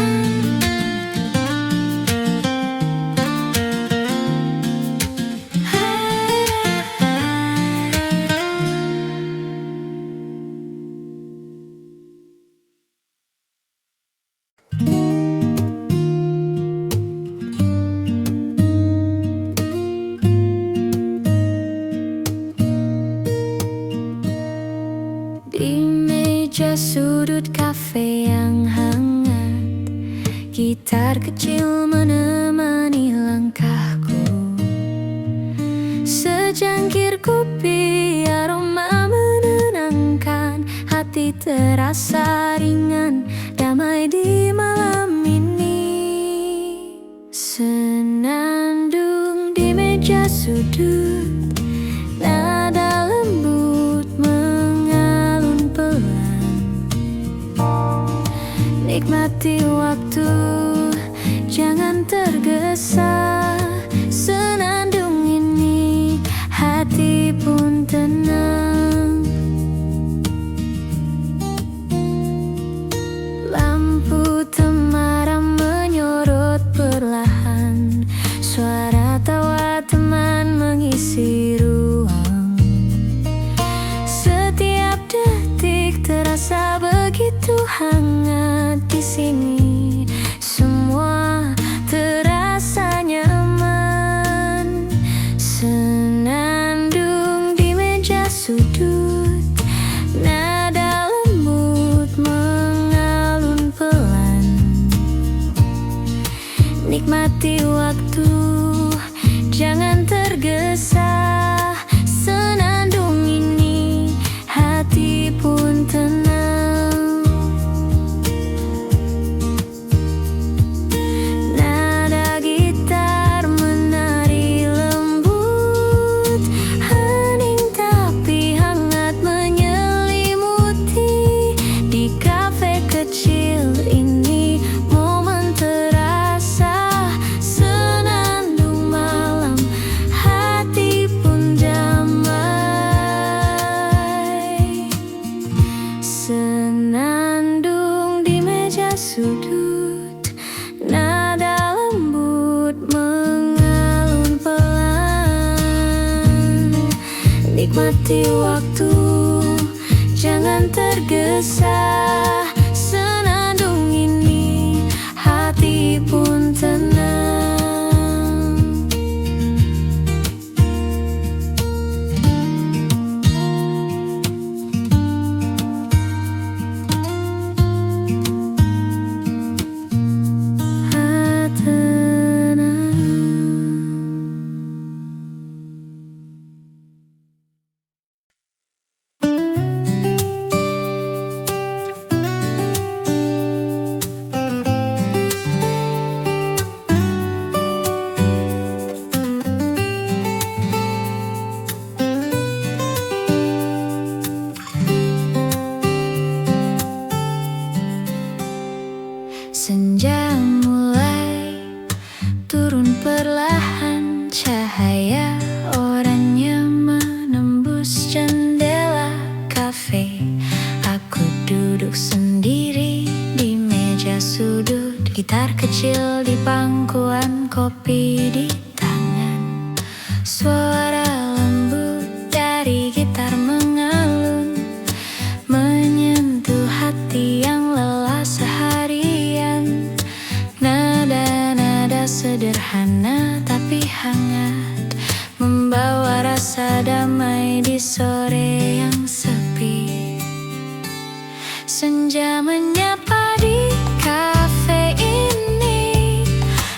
Di meja sudut kafe yang hangat, gitar kecil menemani langkahku. Secangkir kopi aroma menenangkan. Hati terasa ringan, damai di malam ini. Senandung di meja sudut, nada lembut mengalun pelan. Nikmati waktu, jangan tergesa. Senandung ini, hati pun tenang. Lampu temaram menyorot perlahan. Suara tawa teman mengisi ruang. Setiap detik terasa begitu hangat di sini. Semua terasa nyaman. Senandung di meja sudut, nada lembut mengalun pelan. Nikmati waktu, jangan tergesa. Senandung ini, hati pun tenang. Nada gitar menari lembut. Hening tapi hangat menyelimuti. Di kafe kecil ini momen terasa menikmati waktu. Jangan tergesa, senandung ini hati pun tenang. Senja mulai turun perlahan, cahaya oranye menembus jendela kafe. Aku duduk sendiri di meja sudut, gitar kecil di pangkuan, kopi di tangan. Suara lembut dari gitar mengalun, menyentuh hati yang lelah seharian. Nada-nada sederhana tapi hangat, membawa rasa damai di sore yang sepi. Senja menyapa di kafe ini,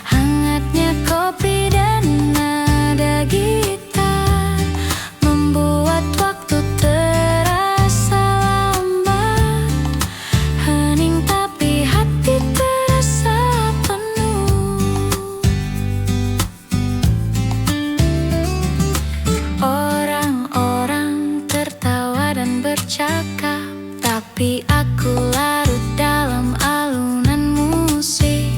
hangatnya kopi dan nada gitar membuat waktu terasa lambat. Hening tapi hati terasa penuh. Orang-orang tertawa dan bercakap, tapi aku larut dalam alunan musik.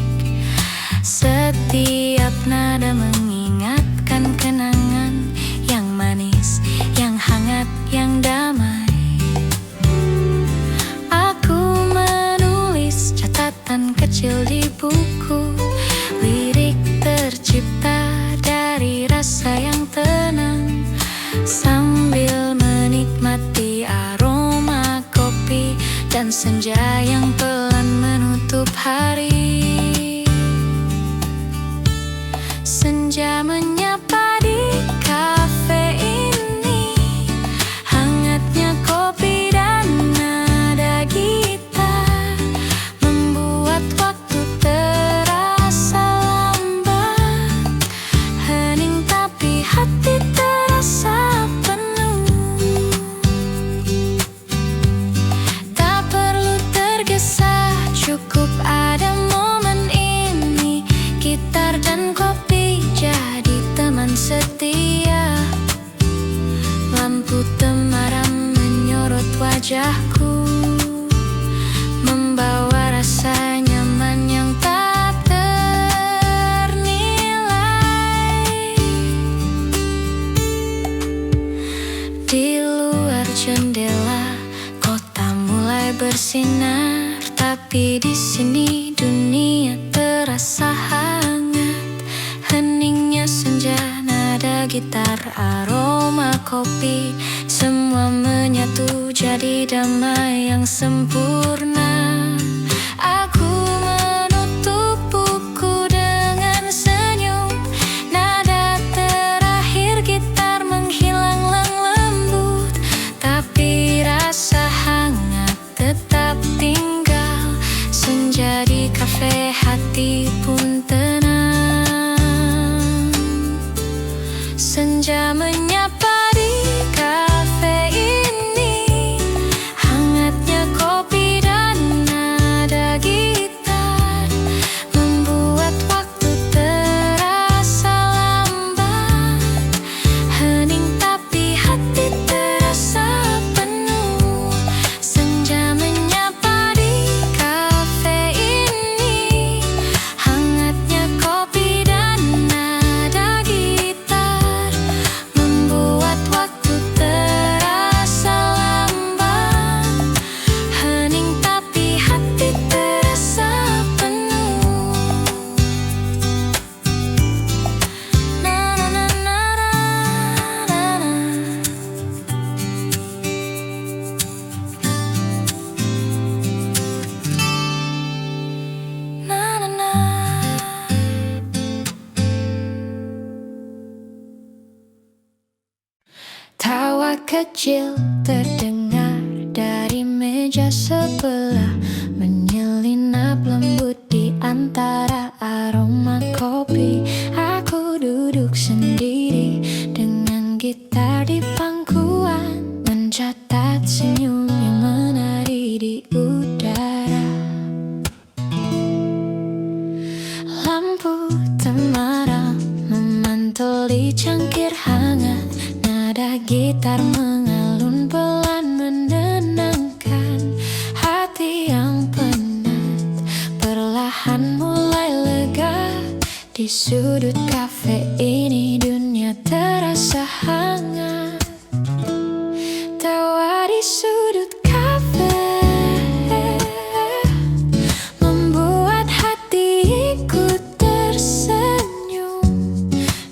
Setiap nada mengingatkan kenangan yang manis, yang hangat, yang damai. Aku menulis catatan kecil di buku, lirik tercipta dari rasa yang tenang, sambil menikmati aroma kopi dan senja yang pelan menutup hari. Senja menyapa di kafe ini, hangatnya kopi dan nada gitar membuat waktu terasa lambat. Hening tapi hati terasa penuh. Tak perlu tergesa, cukup ada momen ini. Gitar dan kopi jadi teman setia. Lampu temaram menyorot wajahku, membawa rasa nyaman yang tak ternilai. Di luar jendela kota mulai bersinar, tapi di sini dunia terasa hangat. Heningnya senja, nada gitar, aroma kopi, semua menyatu jadi damai yang sempurna. Aku menutup buku dengan senyum, nada terakhir gitar menghilang lembut, tapi rasa hangat tetap tinggal. Senja di kafe, hati pun tenang. Senja menyapa di kafe ini, hangatnya kopi dan nada gitar kecil terdengar dari meja sebelah, menyelinap lembut di antara aroma kopi. Aku duduk sendiri dengan gitar di pangkuan, mencatat senyum yang menari di udara. Lampu temaram memantul di cangkir hangat, nada gitar mengalun pelan menenangkan. Hati yang penat perlahan mulai lega. Di sudut kafe ini dunia terasa hangat. Tawa di sudut kafe membuat hatiku tersenyum.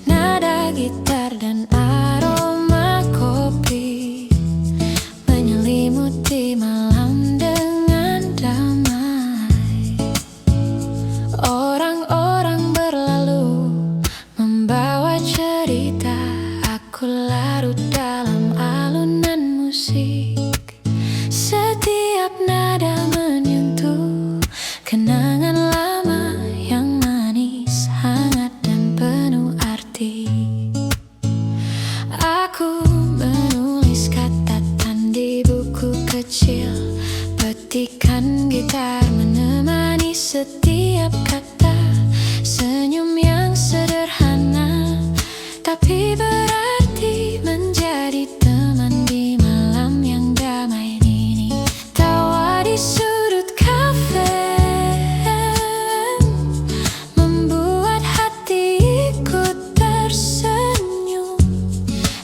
Nada gitar dan aroma kopi menyelimuti malam dengan damai. Orang-orang berlalu membawa cerita, aku larut dalam alunan musik. Setiap nada menyentuh kenangan lama yang manis, hangat dan penuh arti. Aku menulis catatan di buku kecil, petikan gitar menemani setiap kata. Senyum yang sederhana tapi berarti, menjadi teman di malam yang damai ini. Tawa di sudut kafe membuat hatiku tersenyum.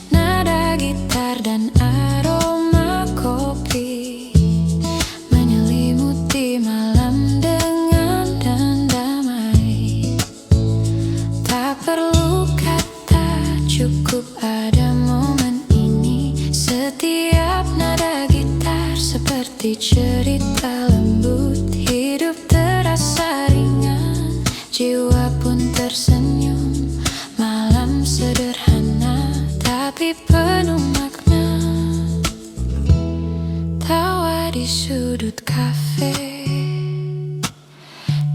Nada gitar dan aroma kopi menyelimuti malam dengan damai. Tak perlu kata, cukup ada momen ini. Setiap nada gitar seperti cerita lembut, hidup terasa ringan, jiwa pun tersenyum. Malam sederhana tapi penuh makna. Tawa di sudut kafe,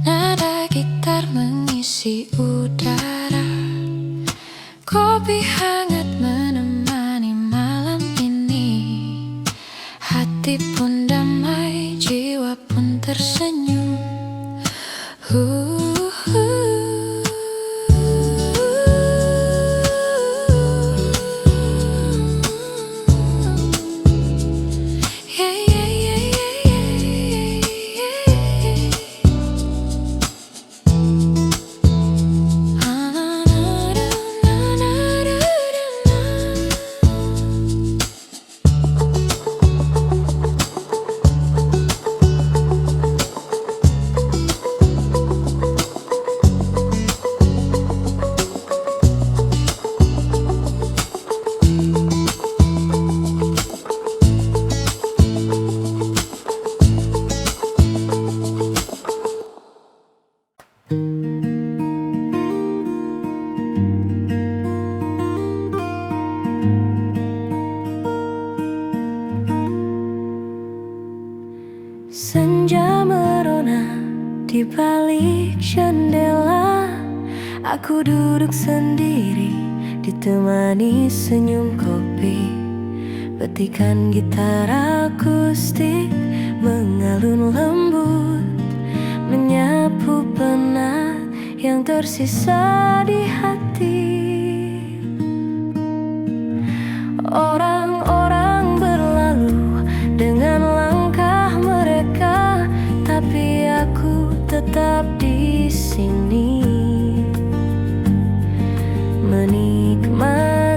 nada gitar mengisi udara. Kopi hangat menemani malam ini. Hati pun damai, jiwa pun tersenyum. Yeah, yeah, yeah, yeah, yeah, yeah. Senja merona di balik jendela. Aku duduk sendiri ditemani senyum kopi. Petikan gitar akustik mengalun lembut, menyapu penat yang tersisa di hati. Orang-orang berlalu dengan langkah mereka, tapi aku tetap di sini, menikmati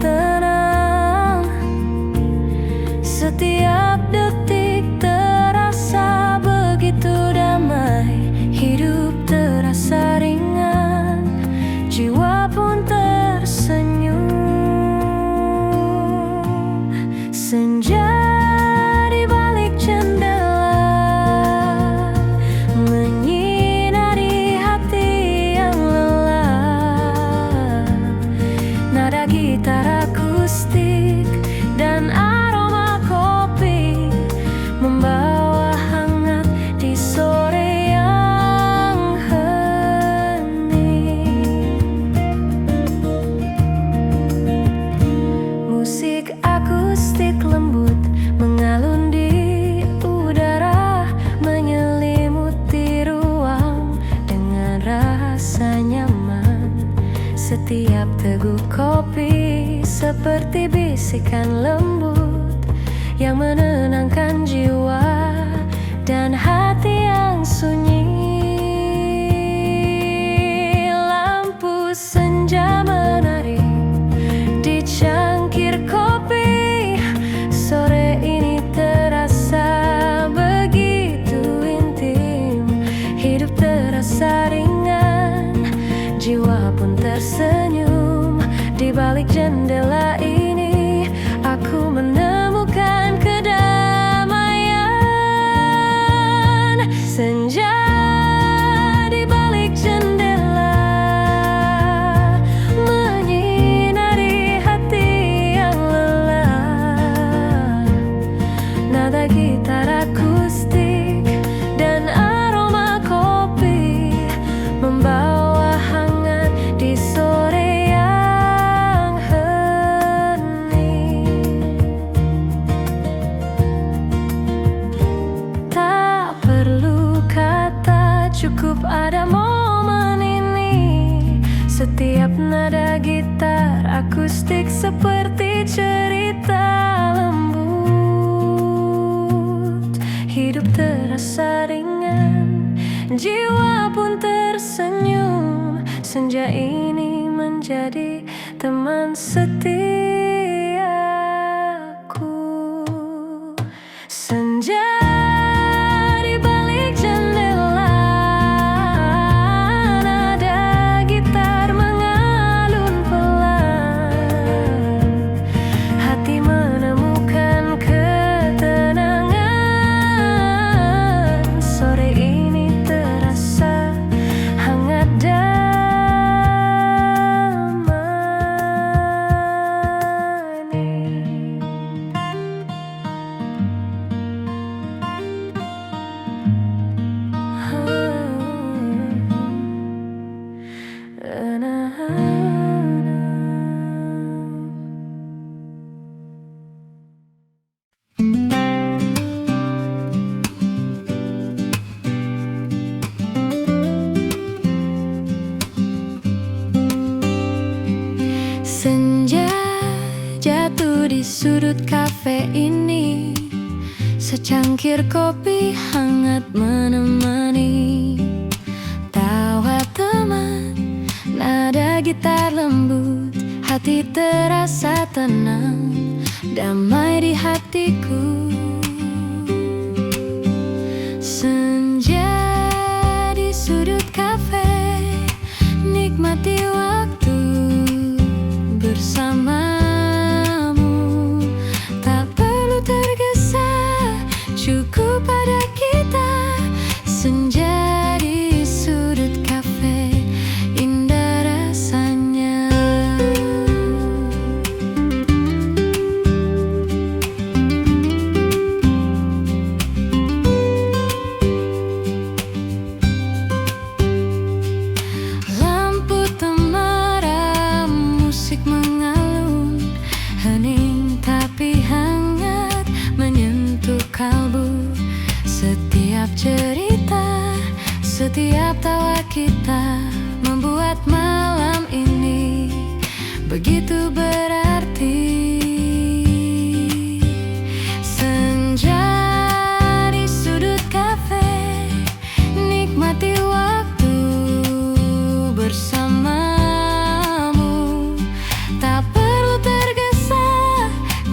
tenang. Setiap detik terasa begitu damai, hidup terasa ringan, jiwa pun tersenyum. Senja di balik jendela menyinari terasa nyaman. Setiap teguk kopi seperti bisikan lembut yang menenangkan jiwa dan hati yang sunyi. Lampu senja menari di cangkir kopi. Sore ini terasa begitu intim. Hidup terasa ringan, jiwa pun tersenyum. Di balik jendela ini aku menemukan kedamaian. Senja di balik jendela menyinari hati yang lelah. Nada gitar akustik dan aroma kopi membawa hangat di sore yang hening. Tak perlu kata, cukup ada momen ini. Setiap nada gitar akustik seperti cerita lembut. Hidup terasa ringan, jiwa pun tersenyum. Senja ini menjadi teman setiaku. Senja di balik jendela, nada gitar mengalun pelan. Hati menemukan ketenangan. Sore ini terasa hangat damai. Senja jatuh di sudut kafe ini. Secangkir kopi hangat menemani. Tawa teman, nada gitar lembut. Hati terasa tenang, damai di hatiku. Senja di sudut kafe, nikmati waktu bersamamu. Tak perlu tergesa, cukup pada kita. Senja di sudut kafe, indah rasanya. Lampu temaram, musik mengalun, hening tapi hangat menyentuh kalbu. Setiap cerita, setiap tawa kita membuat malam ini begitu berarti. Senja di sudut kafe, nikmati waktu bersamamu. Tak perlu tergesa,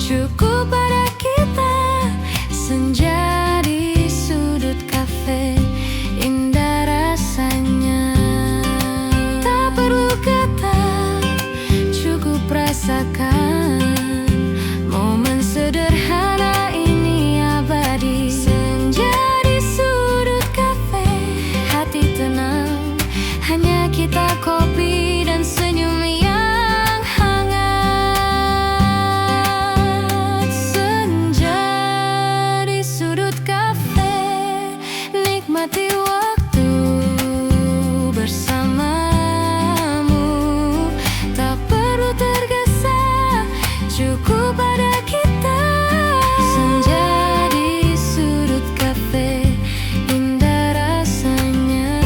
cukup pada kita. Senja di sudut kafe, indah rasanya. Tak perlu kata, cukup rasakan. Momen sederhana ini abadi. Senja di sudut kafe, hati tenang, hanya kita, kopi dan senyum yang hangat. Senja di sudut kafe, nikmati waktu bersamamu. Tak perlu tergesa, cukup pada kita. Senja di sudut kafe, indah rasanya.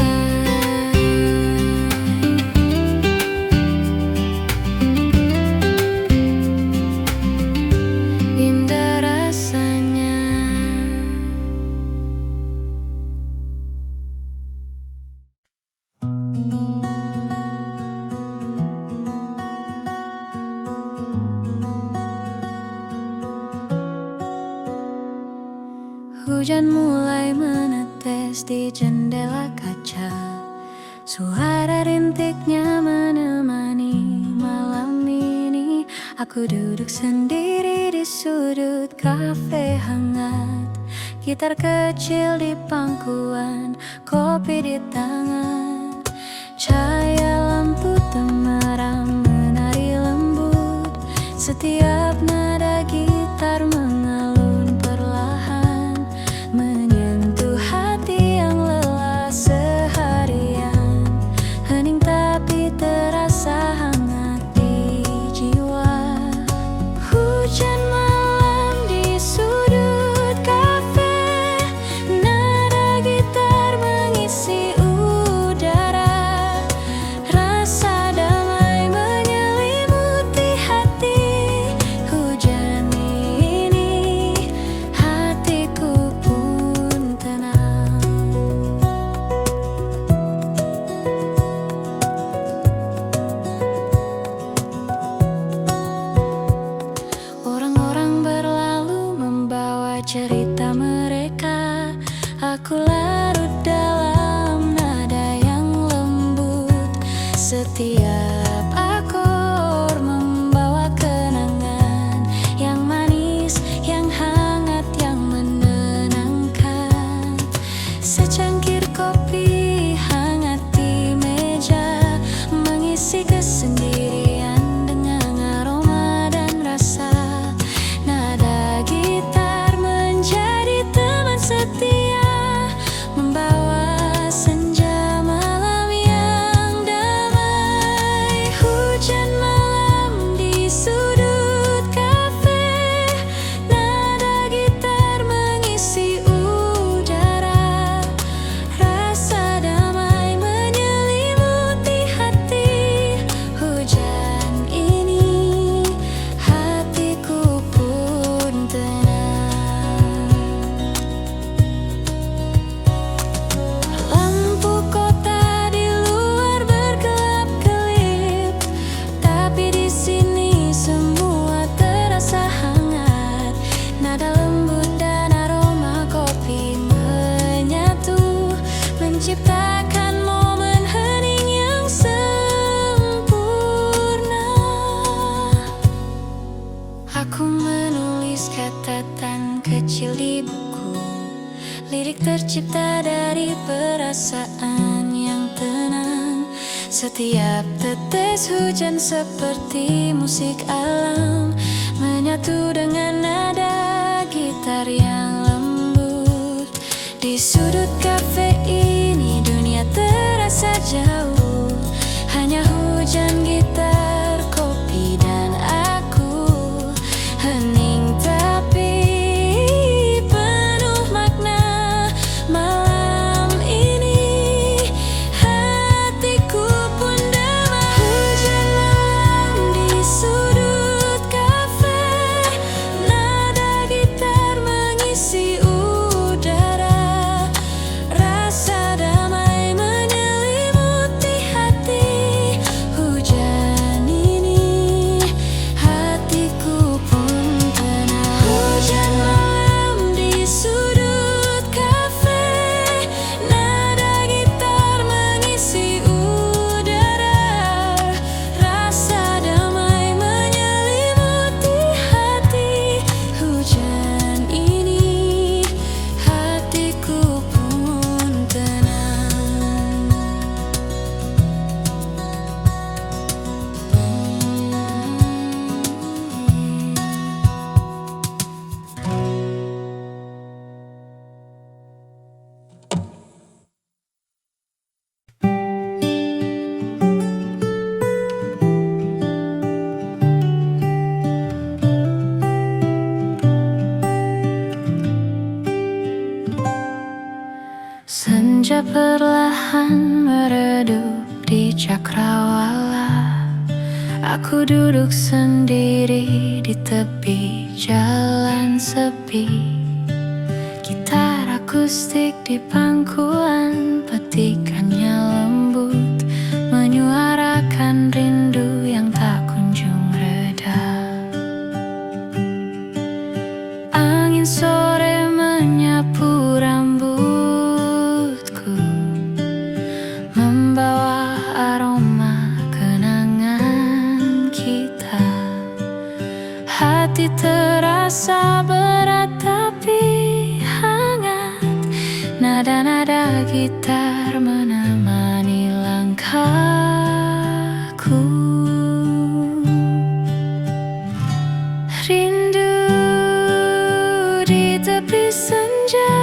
Hujan mulai menetes di jendela kaca. Suara rintiknya menemani malam ini. Aku duduk sendiri di sudut kafe hangat. Gitar kecil di pangkuan, kopi di tangan. Cahaya lampu temaram menari lembut. Setiap nada gitar mengalun perlahan, menyentuh hati yang lelah seharian. Hening tapi terasa hangat di jiwa. Hujan malam di sudut kafe, nada gitar mengisi udara. Rasa damai menyelimuti hati. Hujan ini hatiku pun tenang. Orang-orang berlalu membawa cerita mereka. Aku larut dalam nada yang lembut. Setiap akor membawa kenangan yang manis, yang hangat, yang menenangkan. Secangkir kopi hangat di meja, mengisi kesendirian dengan aroma dan rasa. Nada gitar menjadi teman setia, membawa senja malam yang damai. Hujan malam di sudut kafe, nada gitar mengisi udara. Rasa damai menyelimuti hati. Hujan ini hatiku pun tenang. Lampu kota di luar berkelap-kelip, tapi di sini semua terasa hangat. Nada lembut dan aroma kopi menyatu, menciptakan momen hening yang sempurna. Aku menulis catatan kecil di buku. Lirik tercipta dari perasaan yang tenang. Setiap tetes hujan seperti musik alam, menyatu dengan nada gitar yang lembut. Di sudut kafe ini dunia terasa jauh. Hanya hujan, gitar, kopi, dan aku. Hening tapi penuh makna. Malam ini hatiku pun damai. Hujan malam di sudut kafe, nada gitar mengisi udara. Rasa damai menyelimuti hati. Hujan ini hatiku pun tenang. Hujan malam di sudut kafe, nada gitar mengisi udara. Rasa damai menyelimuti hati. Hujan ini hatiku pun tenang. Senja perlahan meredup di cakrawala. Aku duduk sendiri di tepi jalan sepi. Gitar akustik di pangkuan, petikannya lembut, menyuarakan rindu yang tak kunjung reda. Angin sore menyapu hati terasa berat tapi hangat. Nada-nada gitar menemani langkahku. Rindu di tepi senja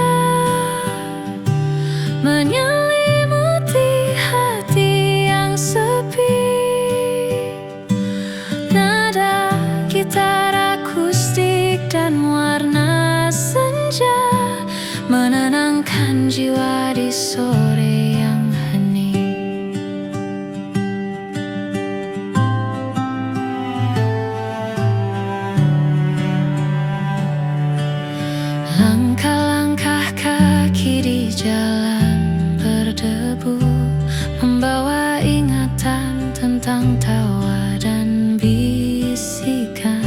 menyelimuti hati yang sepi. Nada gitar akustik dan warna senja menenangkan jiwa di sore yang hening. Langkah-langkah kaki di jalan berdebu membawa ingatan tentang tawa dan bisikan.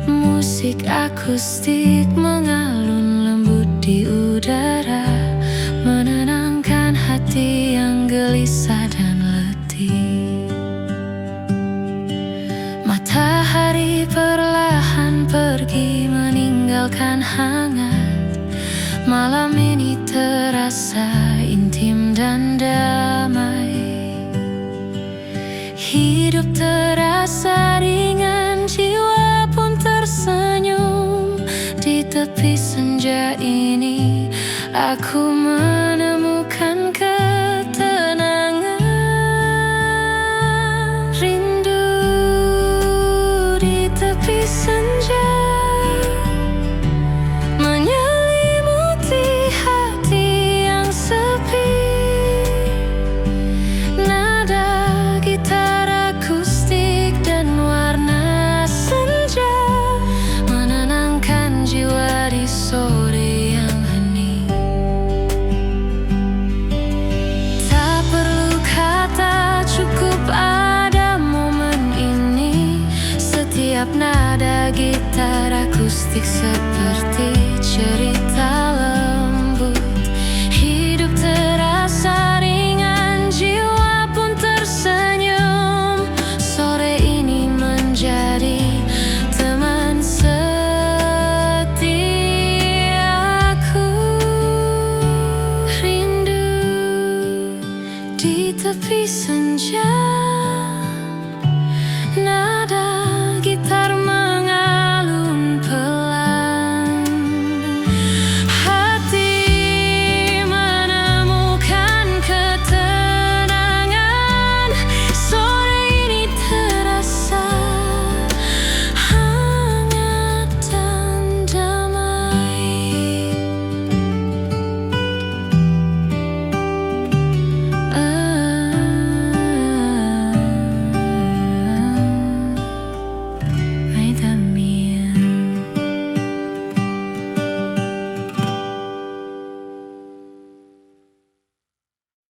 Musik akustik mengalun lembut di udara, menenangkan hati yang gelisah dan letih. Matahari perlahan pergi meninggalkan hangat. Malam ini terasa intim dan damai. Hidup terasa ringan, jiwa pun tersenyum. Di tepi senja ini aku